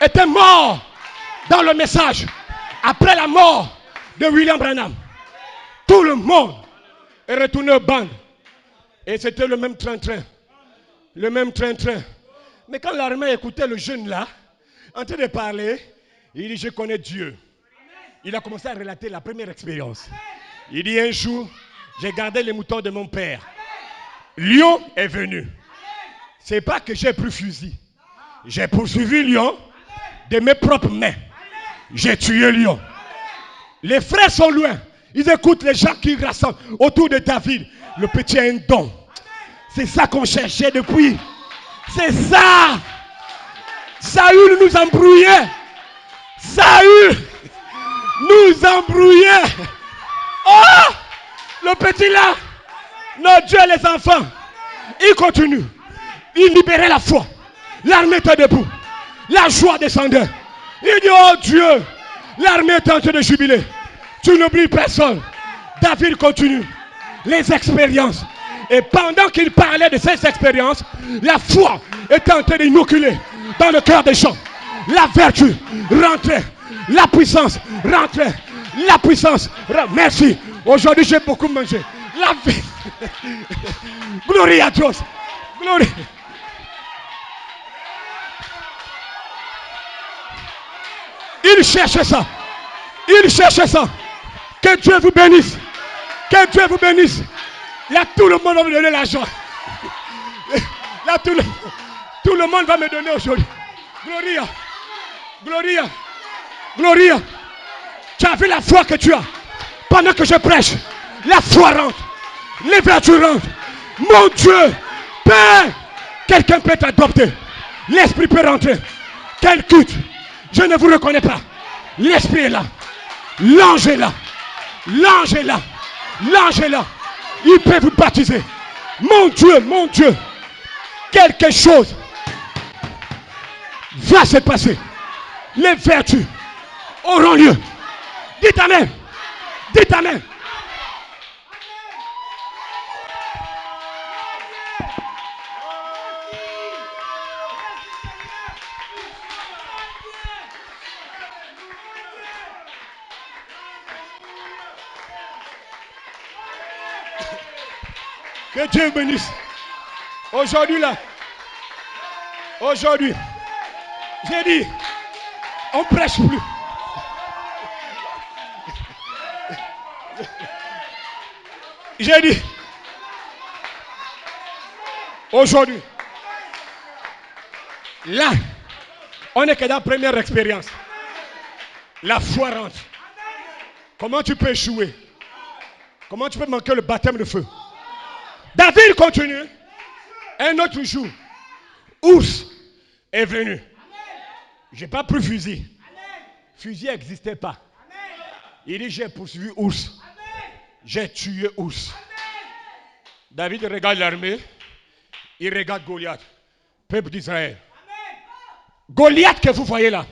était mort dans le message. Après la mort de William Branham, tout le monde est retourné au banc. Et c'était le même train-train. Le même train-train. Mais quand l'armée écoutait le jeune là, en train de parler, il dit, je connais Dieu. Il a commencé à relater la première expérience. Il dit, un jour, j'ai gardé les moutons de mon père. Lion est venu. C'est pas que j'ai pris fusil. J'ai poursuivi Lion de mes propres mains. J'ai tué Lion. Les frères sont loin. Ils écoutent les gens qui rassemblent autour de David. Le petit a un don. C'est ça qu'on cherchait depuis. C'est ça. Saül nous embrouillait. Saül nous embrouillait. Oh, le petit là, notre Dieu les enfants, il continue. Il libérait la foi. L'armée était debout. La joie descendait. Il dit, oh Dieu, l'armée est en train de jubiler. Tu n'oublies personne. David continue. Les expériences. Et pendant qu'il parlait de ces expériences, la foi était en train d'inoculer dans le cœur des gens. La vertu rentrait. La puissance rentrait. La puissance. Merci. Aujourd'hui, j'ai beaucoup mangé. La vie. Gloire à Dieu. Gloire. Il cherchait ça. Il cherchait ça. Que Dieu vous bénisse. Que Dieu vous bénisse. Là, tout le monde va me donner l'argent. Là, tout le monde va me donner aujourd'hui. Gloria. Gloria. Gloria. Tu as vu la foi que tu as. Pendant que je prêche, la foi rentre. Les vertus rentrent. Mon Dieu. Père. Quelqu'un peut t'adopter. L'esprit peut rentrer. Quel culte. Je ne vous reconnais pas. L'esprit est là. L'ange est là. L'ange est là. L'ange est là. Il peut vous baptiser. Mon Dieu, quelque chose va se passer. Les vertus auront lieu. Dites Amen. Dites Amen. Que Dieu bénisse. Aujourd'hui là, aujourd'hui, j'ai dit, on prêche plus. J'ai dit, aujourd'hui, là, on est que dans la première expérience. La foi rentre. Comment tu peux échouer? Comment tu peux manquer le baptême de feu? David continue. Un autre jour, ours est venu. Je n'ai pas pris fusil. Fusil n'existait pas. Il dit, j'ai poursuivi ours. J'ai tué ours. David regarde l'armée. Il regarde Goliath, peuple d'Israël. Goliath que vous voyez là,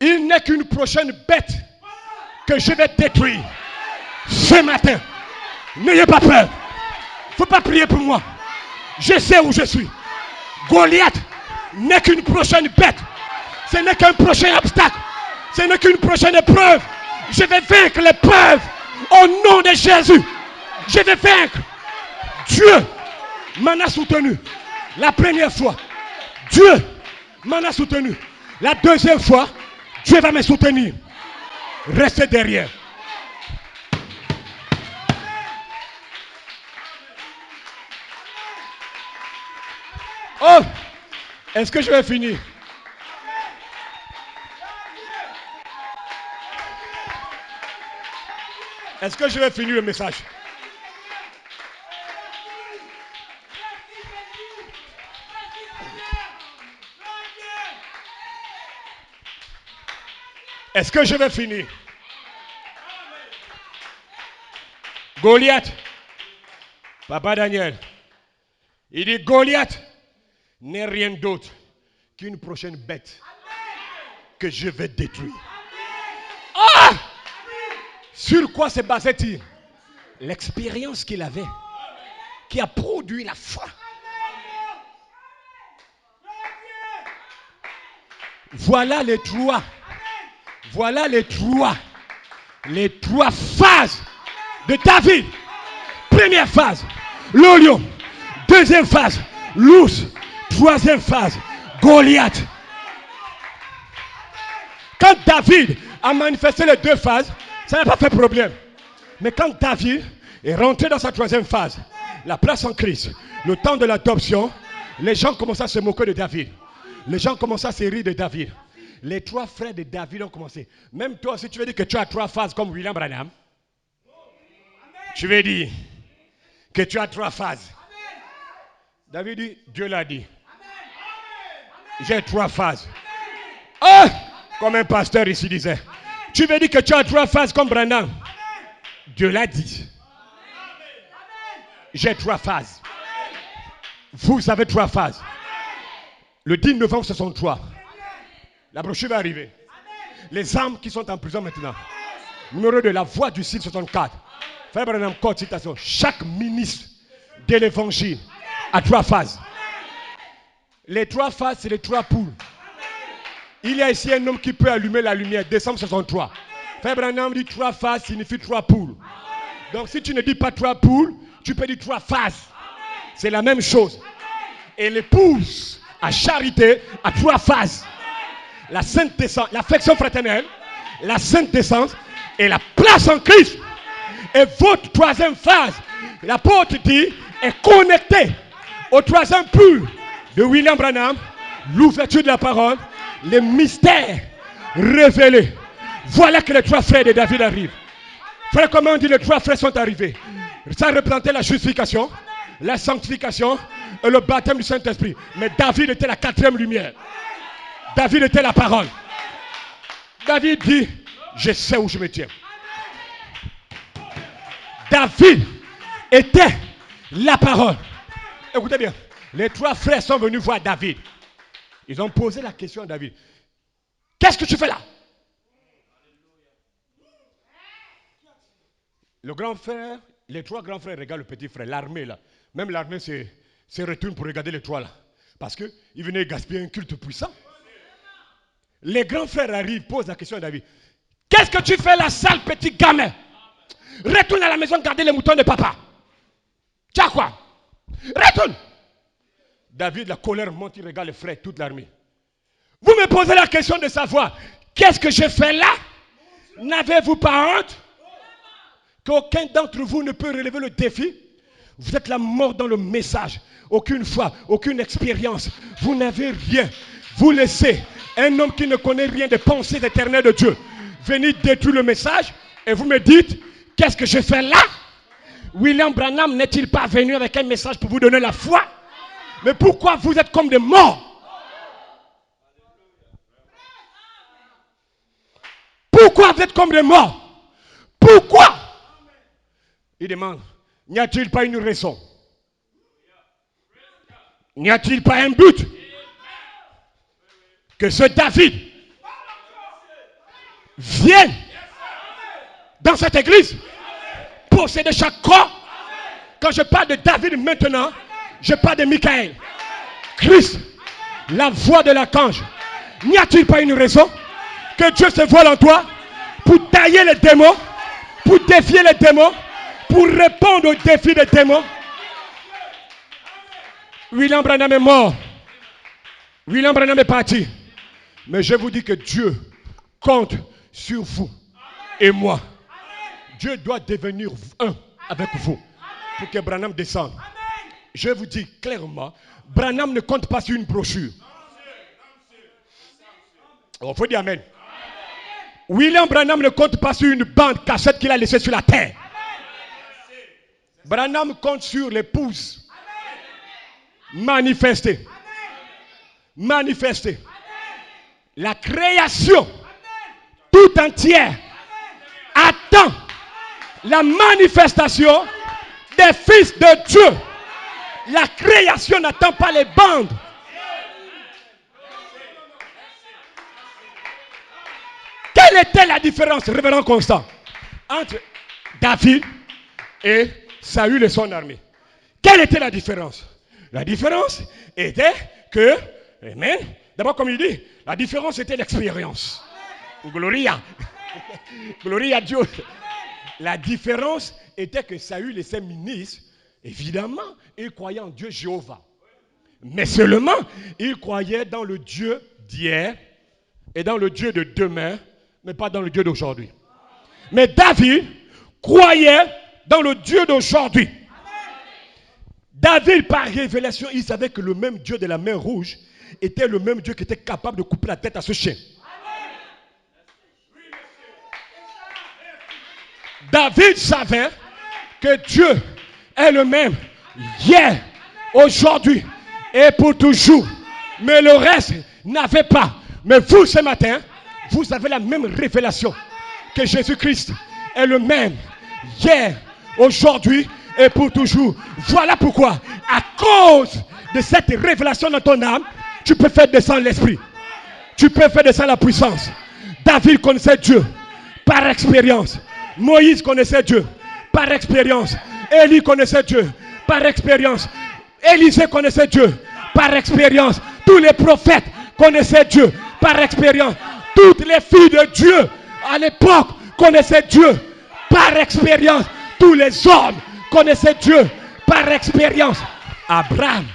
il n'est qu'une prochaine bête que je vais détruire ce matin. N'ayez pas peur. Il ne faut pas prier pour moi. Je sais où je suis. Goliath n'est qu'une prochaine bête. Ce n'est qu'un prochain obstacle. Ce n'est qu'une prochaine épreuve. Je vais vaincre l'épreuve au nom de Jésus. Je vais vaincre. Dieu m'en a soutenu la première fois. Dieu m'en a soutenu. La deuxième fois, Dieu va me soutenir. Restez derrière. Oh, est-ce que je vais finir? Est-ce que je vais finir le message? Est-ce que je vais finir? Goliath, Papa Daniel, il dit Goliath n'est rien d'autre qu'une prochaine bête que je vais détruire. Ah! Sur quoi se basait-il? L'expérience qu'il avait, qui a produit la foi. Voilà les trois. Voilà les trois phases de David. Première phase, le lion. Deuxième phase, l'ours. Troisième phase, Goliath. Quand David a manifesté les deux phases, ça n'a pas fait problème. Mais quand David est rentré dans sa troisième phase, la place en Christ, le temps de l'adoption, les gens commençaient à se moquer de David. Les gens commençaient à se rire de David. Les trois frères de David ont commencé. Même toi, si tu veux dire que tu as trois phases comme William Branham, tu veux dire que tu as trois phases. David dit, Dieu l'a dit. J'ai trois phases. Oh, comme un pasteur ici disait. Tu veux dire que tu as trois phases comme Branham. Dieu l'a dit. J'ai trois phases. Vous avez trois phases. Le 10 novembre 63. La brochure va arriver. Les âmes qui sont en prison maintenant. Numéro 2, la voix du 664. Frère Branham, code citation. Chaque ministre de l'évangile a trois phases. Les trois phases, c'est les trois poules. Il y a ici un homme qui peut allumer la lumière. Décembre 63. Frère Branham dit trois phases signifie trois poules. Donc si tu ne dis pas trois poules, tu peux dire trois phases. C'est la même chose. Et l'épouse à charité a trois phases. La sainte descente, l'affection fraternelle, la sainte descente et la place en Christ. Et votre troisième phase, l'apôtre dit, est connectée au troisième poule de William Branham, l'ouverture de la parole, les mystères révélés. Voilà que les trois frères de David arrivent. Frère, comment on dit les trois frères sont arrivés? Ça représentait la justification, la sanctification et le baptême du Saint-Esprit. Mais David était la quatrième lumière. David était la parole. David dit, je sais où je me tiens. David était la parole. Écoutez bien, les trois frères sont venus voir David. Ils ont posé la question à David. Qu'est-ce que tu fais là? Le grand frère, les trois grands frères regardent le petit frère, l'armée là. Même l'armée se retourne pour regarder les trois là. Parce qu'ils venaient gaspiller un culte puissant. Les grands frères arrivent, posent la question à David. Qu'est-ce que tu fais là, sale petit gamin? Retourne à la maison garder les moutons de papa. Tu as quoi? Retourne. David, la colère monte, il regarde les frères, toute l'armée. Vous me posez la question de savoir, qu'est-ce que je fais là? N'avez-vous pas honte? Qu'aucun d'entre vous ne peut relever le défi? Vous êtes la mort dans le message. Aucune foi, aucune expérience. Vous n'avez rien. Vous laissez un homme qui ne connaît rien des pensées éternelles de Dieu venir détruire le message. Et vous me dites, qu'est-ce que je fais là? William Branham n'est-il pas venu avec un message pour vous donner la foi? Mais pourquoi vous êtes comme des morts? Pourquoi vous êtes comme des morts? Pourquoi? Il demande, n'y a-t-il pas une raison? N'y a-t-il pas un but? Que ce David vienne dans cette église posséder chaque corps. Quand je parle de David maintenant, je parle de Michael. Christ, la voix de l'archange. N'y a-t-il pas une raison que Dieu se voile en toi pour tailler les démons, pour défier les démons, pour répondre aux défis des démons? William Branham est mort. William Branham est parti. Mais je vous dis que Dieu compte sur vous et moi. Dieu doit devenir un avec vous pour que Branham descende. Je vous dis clairement, Branham ne compte pas sur une brochure. Il faut dire amen. William Branham ne compte pas sur une bande cassette qu'il a laissée sur la terre. Branham compte sur l'épouse. Manifester. Manifester. La création tout entière attend la manifestation des fils de Dieu. La création n'attend pas les bandes. Quelle était la différence, révérend Constant, entre David et Saül et son armée? Quelle était la différence? La différence était que, amen, d'abord comme il dit, la différence était l'expérience. Gloria. Gloria à Dieu. La différence était que Saül et ses ministres, évidemment, ils croyaient en Dieu Jéhovah. Mais seulement, ils croyaient dans le Dieu d'hier et dans le Dieu de demain, mais pas dans le Dieu d'aujourd'hui. Mais David croyait dans le Dieu d'aujourd'hui. David, par révélation, il savait que le même Dieu de la main rouge était le même Dieu qui était capable de couper la tête à ce chien. David savait que Dieu est le même hier, aujourd'hui et pour toujours. Mais le reste n'avait pas. Mais vous, ce matin, vous avez la même révélation que Jésus-Christ est le même hier, aujourd'hui et pour toujours. Voilà pourquoi, à cause de cette révélation dans ton âme, tu peux faire descendre l'esprit. Tu peux faire descendre la puissance. David connaissait Dieu par expérience. Moïse connaissait Dieu par expérience. Élie connaissait Dieu par expérience. Élisée connaissait Dieu par expérience. Tous les prophètes connaissaient Dieu par expérience. Toutes les filles de Dieu à l'époque connaissaient Dieu par expérience. Tous les hommes connaissaient Dieu par expérience. Abraham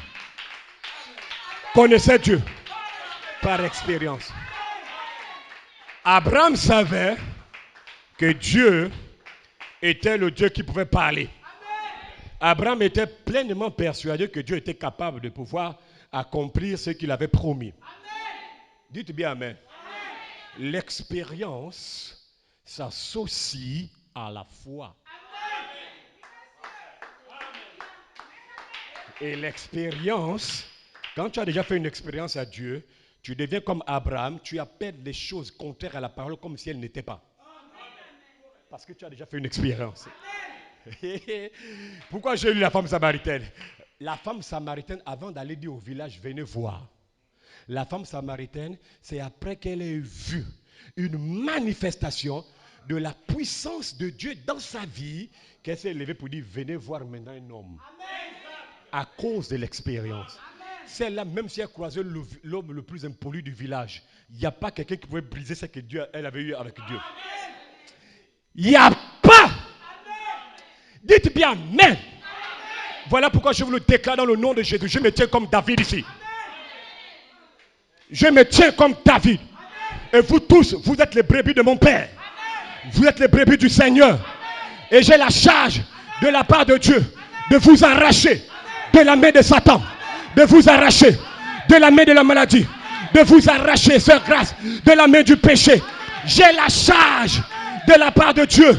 connaissait Dieu par expérience. Abraham savait que Dieu était le Dieu qui pouvait parler. Abraham était pleinement persuadé que Dieu était capable de pouvoir accomplir ce qu'il avait promis. Dites bien amen. L'expérience s'associe à la foi. Et l'expérience, quand tu as déjà fait une expérience à Dieu, tu deviens comme Abraham, tu appelles les choses contraires à la parole comme si elles n'étaient pas. Parce que tu as déjà fait une expérience. Pourquoi j'ai lu la femme samaritaine? La femme samaritaine, avant d'aller dire au village, venez voir. La femme samaritaine, c'est après qu'elle ait vu une manifestation de la puissance de Dieu dans sa vie, qu'elle s'est levée pour dire, venez voir maintenant un homme. À cause de l'expérience. Celle-là, même si elle croisait l'homme le plus impoli du village, il n'y a pas quelqu'un qui pouvait briser ce que elle avait eu avec Dieu. Il n'y a pas. Dites bien amen. Voilà pourquoi je vous le déclare dans le nom de Jésus. Je me tiens comme David ici. Je me tiens comme David. Et vous tous, vous êtes les brebis de mon Père. Vous êtes les brebis du Seigneur. Et j'ai la charge de la part de Dieu de vous arracher de la main de Satan. De vous arracher de la main de la maladie. De vous arracher, sœur Grâce, de la main du péché. J'ai la charge de la part de Dieu,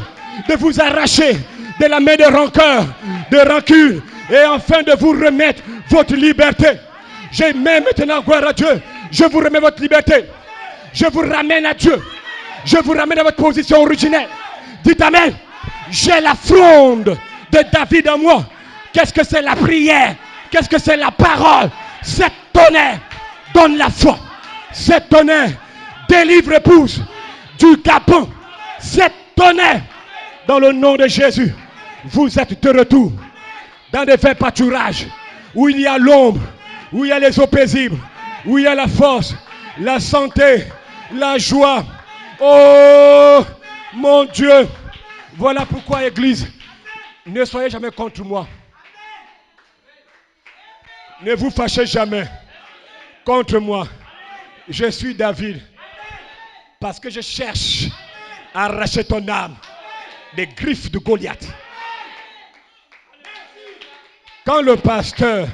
de vous arracher de la main de rancœur, de rancune, et enfin de vous remettre votre liberté. Je mets maintenant gloire à Dieu. Je vous remets votre liberté. Je vous ramène à Dieu. Je vous ramène à votre position originelle. Dites Amen. J'ai la fronde de David en moi. Qu'est-ce que c'est la prière? Qu'est-ce que c'est la parole? Cette tonnerre donne la foi. Cette tonnerre délivre épouse du capon. Cette tonnerre, dans le nom de Jésus, vous êtes de retour dans des faits pâturages où il y a l'ombre, où il y a les eaux paisibles, où il y a la force, la santé, la joie. Oh mon Dieu, voilà pourquoi Église, ne soyez jamais contre moi. Ne vous fâchez jamais contre moi. Je suis David parce que je cherche à arracher ton âme des griffes de Goliath. Quand le pasteur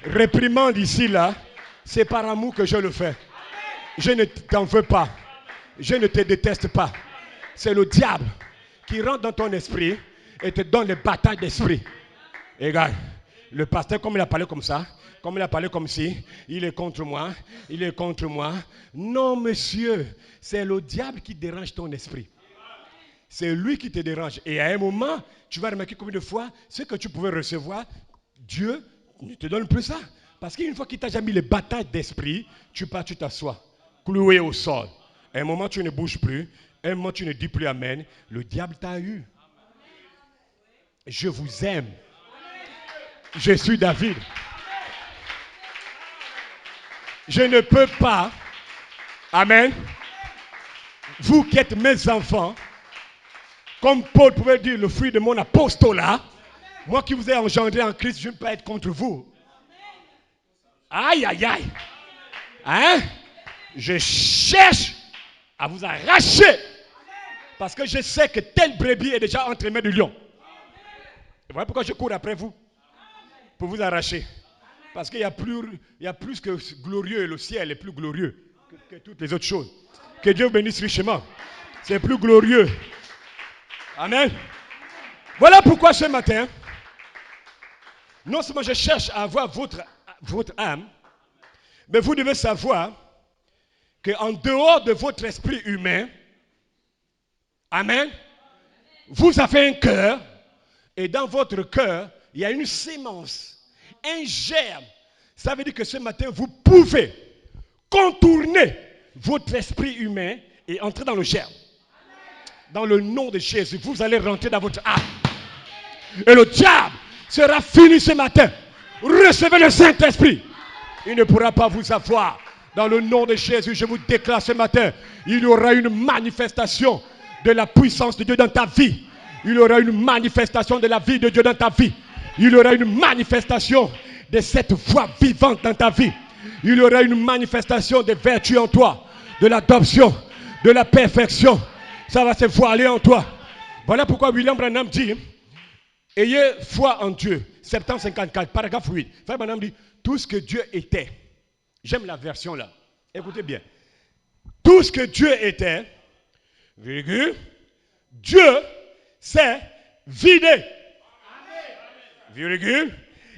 réprimande ici là, c'est par amour que je le fais. Je ne t'en veux pas. Je ne te déteste pas. C'est le diable qui rentre dans ton esprit et te donne les batailles d'esprit. Et regarde, le pasteur, comme il a parlé comme ça, comme il a parlé comme si, il est contre moi, il est contre moi. Non, monsieur, c'est le diable qui dérange ton esprit. C'est lui qui te dérange. Et à un moment, tu vas remarquer combien de fois, ce que tu pouvais recevoir, Dieu ne te donne plus ça. Parce qu'une fois qu'il t'a déjà mis les batailles d'esprit, tu pars, tu t'assois, cloué au sol. À un moment, tu ne bouges plus. À un moment, tu ne dis plus amen. Le diable t'a eu. Je vous aime. Je suis David. Je ne peux pas, amen, vous qui êtes mes enfants, comme Paul pouvait dire, le fruit de mon apostolat, moi qui vous ai engendré en Christ, je ne peux pas être contre vous. Aïe, aïe, aïe. Hein? Je cherche à vous arracher. Parce que je sais que telle brebis est déjà entre les mains du lion. Et voilà pourquoi je cours après vous. Pour vous arracher. Parce qu'il y a plus que glorieux, le ciel est plus glorieux que toutes les autres choses. Que Dieu vous bénisse richement. C'est plus glorieux. Amen. Voilà pourquoi ce matin, non seulement je cherche à avoir votre âme, mais vous devez savoir qu'en dehors de votre esprit humain, amen, vous avez un cœur, et dans votre cœur, il y a une sémence, un germe. Ça veut dire que ce matin, vous pouvez contourner votre esprit humain et entrer dans le germe. Dans le nom de Jésus, vous allez rentrer dans votre âme. Et le diable sera fini ce matin. Recevez le Saint-Esprit. Il ne pourra pas vous avoir. Dans le nom de Jésus, je vous déclare ce matin, il y aura une manifestation de la puissance de Dieu dans ta vie. Il y aura une manifestation de la vie de Dieu dans ta vie. Il y aura une manifestation de cette voix vivante dans ta vie. Il y aura une manifestation des vertus en toi, de l'adoption, de la perfection. Ça va se voiler en toi. Voilà pourquoi William Branham dit, ayez foi en Dieu. 754, paragraphe 8. Frère Branham dit, tout ce que Dieu était. J'aime la version là. Écoutez bien. Tout ce que Dieu était, virgule, Dieu s'est vidé. Virgule.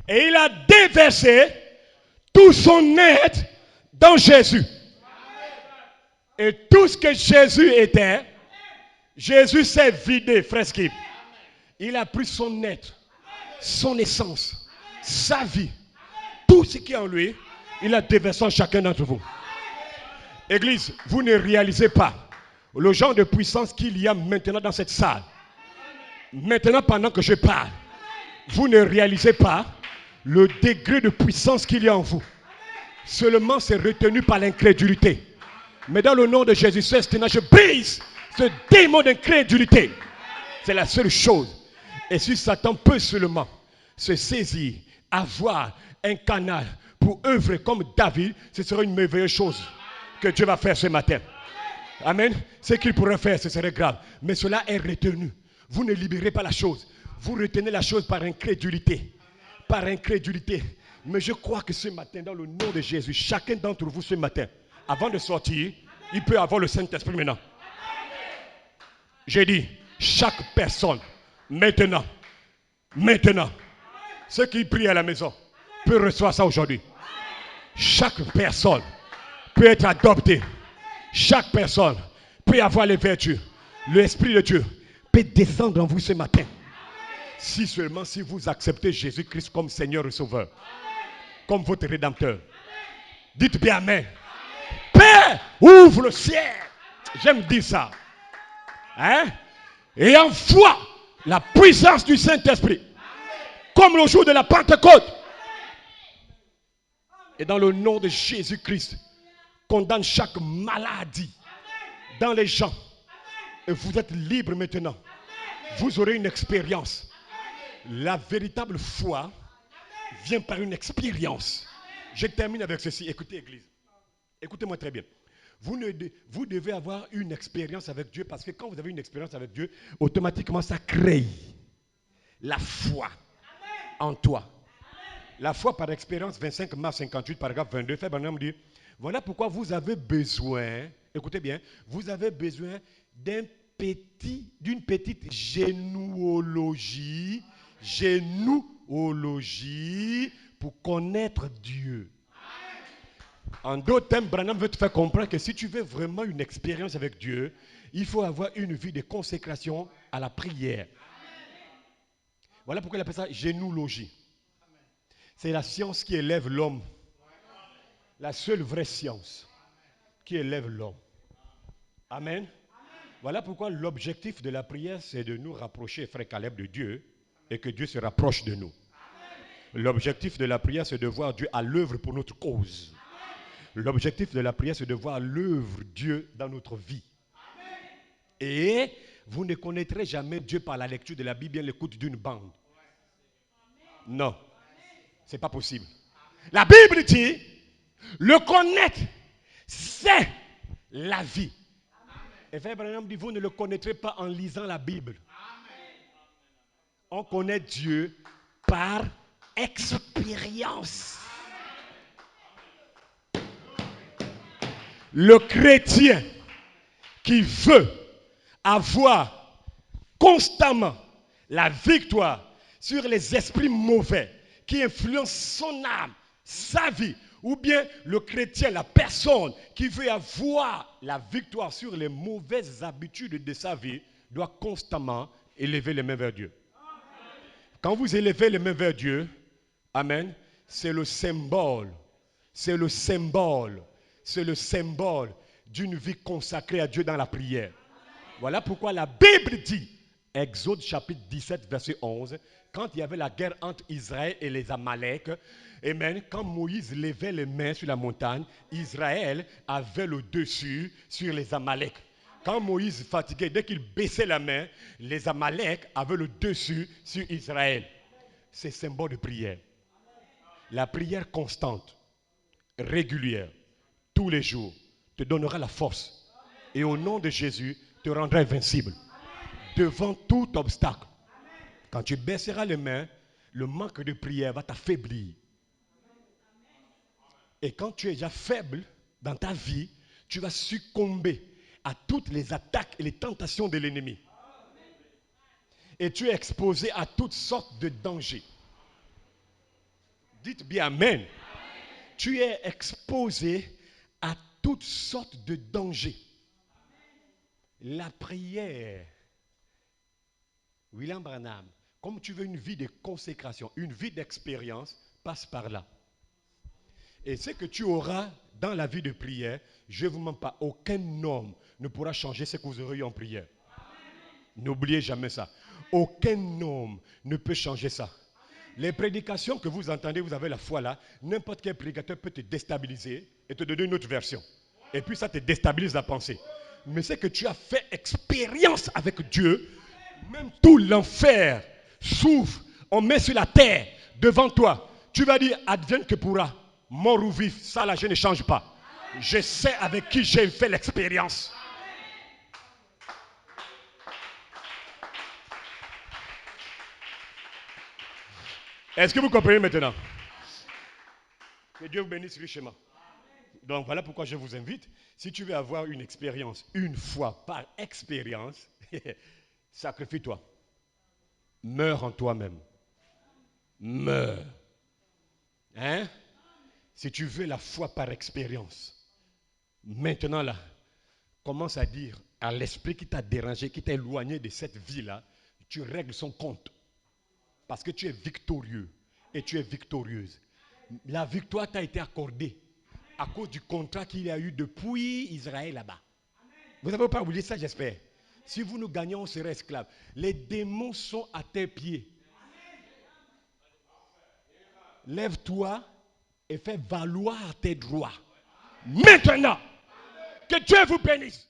Et il a déversé tout son être dans Jésus. Et tout ce que Jésus était, Jésus s'est vidé, frère Skip. Il a pris son être, son essence, sa vie, tout ce qui est en lui, il a déversé en chacun d'entre vous. Église, vous ne réalisez pas le genre de puissance qu'il y a maintenant dans cette salle. Maintenant, pendant que je parle, vous ne réalisez pas le degré de puissance qu'il y a en vous. Seulement, c'est retenu par l'incrédulité. Mais dans le nom de Jésus, je brise ce démon d'incrédulité. C'est la seule chose. Et si Satan peut seulement se saisir, avoir un canal pour œuvrer comme David, ce serait une merveilleuse chose que Dieu va faire ce matin. Amen. Ce qu'il pourrait faire, ce serait grave. Mais cela est retenu. Vous ne libérez pas la chose. Vous retenez la chose par incrédulité. Par incrédulité. Mais je crois que ce matin, dans le nom de Jésus, chacun d'entre vous ce matin, avant de sortir, il peut avoir le Saint-Esprit maintenant. J'ai dit, chaque personne, maintenant, ceux qui prient à la maison, peut recevoir ça aujourd'hui. Chaque personne peut être adoptée. Chaque personne peut avoir les vertus. L'Esprit de Dieu peut descendre en vous ce matin. Si seulement si vous acceptez Jésus-Christ comme Seigneur et Sauveur, comme votre Rédempteur. Dites bien Amen. Père, ouvre le ciel. J'aime dire ça. Hein? Et envoie la puissance du Saint-Esprit. Comme le jour de la Pentecôte. Et dans le nom de Jésus-Christ, condamne chaque maladie dans les gens. Et vous êtes libre maintenant. Vous aurez une expérience. La véritable foi vient par une expérience. Je termine avec ceci. Écoutez, Église. Écoutez-moi très bien. Vous devez avoir une expérience avec Dieu parce que quand vous avez une expérience avec Dieu, automatiquement ça crée la foi en toi. La foi par expérience, 25 mars 58, paragraphe 22, Frère Branham dit, voilà pourquoi vous avez besoin, écoutez bien, vous avez besoin d'une petite généalogie pour connaître Dieu. En d'autres termes, Branham veut te faire comprendre que si tu veux vraiment une expérience avec Dieu, il faut avoir une vie de consécration à la prière. Voilà pourquoi il appelle ça généalogie. C'est la science qui élève l'homme. La seule vraie science qui élève l'homme. Amen. Voilà pourquoi l'objectif de la prière, c'est de nous rapprocher, frère Caleb, de Dieu et que Dieu se rapproche de nous. L'objectif de la prière, c'est de voir Dieu à l'œuvre pour notre cause. L'objectif de la prière, c'est de voir l'œuvre Dieu dans notre vie. Et vous ne connaîtrez jamais Dieu par la lecture de la Bible et l'écoute d'une bande. Non, ce n'est pas possible. La Bible dit, le connaître, c'est la vie. Et Frère Branham dit, vous ne le connaîtrez pas en lisant la Bible. On connaît Dieu par expérience. Le chrétien qui veut avoir constamment la victoire sur les esprits mauvais qui influencent son âme, sa vie, ou bien le chrétien, la personne qui veut avoir la victoire sur les mauvaises habitudes de sa vie, doit constamment élever les mains vers Dieu. Quand vous élevez les mains vers Dieu, amen, c'est le symbole d'une vie consacrée à Dieu dans la prière. Voilà pourquoi la Bible dit, Exode chapitre 17, verset 11, quand il y avait la guerre entre Israël et les Amalek, amen, quand Moïse levait les mains sur la montagne, Israël avait le dessus sur les Amalek. Quand Moïse fatigué, dès qu'il baissait la main, les Amalek avaient le dessus sur Israël. C'est symbole de prière. La prière constante, régulière, tous les jours, te donnera la force. Et au nom de Jésus, te rendra invincible. Devant tout obstacle. Quand tu baisseras les mains, le manque de prière va t'affaiblir. Et quand tu es déjà faible dans ta vie, tu vas succomber à toutes les attaques et les tentations de l'ennemi. Et tu es exposé à toutes sortes de dangers. Dites bien Amen. Tu es exposé à toutes sortes de dangers. La prière, William Branham, comme tu veux une vie de consécration, une vie d'expérience, passe par là. Et ce que tu auras dans la vie de prière, je ne vous mens pas, aucun homme ne pourra changer ce que vous aurez eu en prière. N'oubliez jamais ça. Aucun homme ne peut changer ça. Les prédications que vous entendez, vous avez la foi là, n'importe quel prédicateur peut te déstabiliser et te donner une autre version. Et puis ça te déstabilise la pensée. Mais c'est que tu as fait expérience avec Dieu, même tout l'enfer s'ouvre, on met sur la terre devant toi. Tu vas dire, advienne que pourra, mort ou vif, ça là je ne change pas. Je sais avec qui j'ai fait l'expérience. Est-ce que vous comprenez maintenant? Que Dieu vous bénisse richement. Donc voilà pourquoi je vous invite, si tu veux avoir une expérience, une fois par expérience, Sacrifie-toi. Meurs en toi-même. Meurs. Hein? Si tu veux la foi par expérience, maintenant là, commence à dire à l'esprit qui t'a dérangé, qui t'a éloigné de cette vie-là, tu règles son compte. Parce que tu es victorieux et tu es victorieuse. La victoire t'a été accordée à cause du contrat qu'il y a eu depuis Israël là-bas. Vous n'avez pas oublié ça, j'espère. Si vous nous gagnons, on sera esclaves. Les démons sont à tes pieds. Lève-toi et fais valoir tes droits. Maintenant, que Dieu vous bénisse.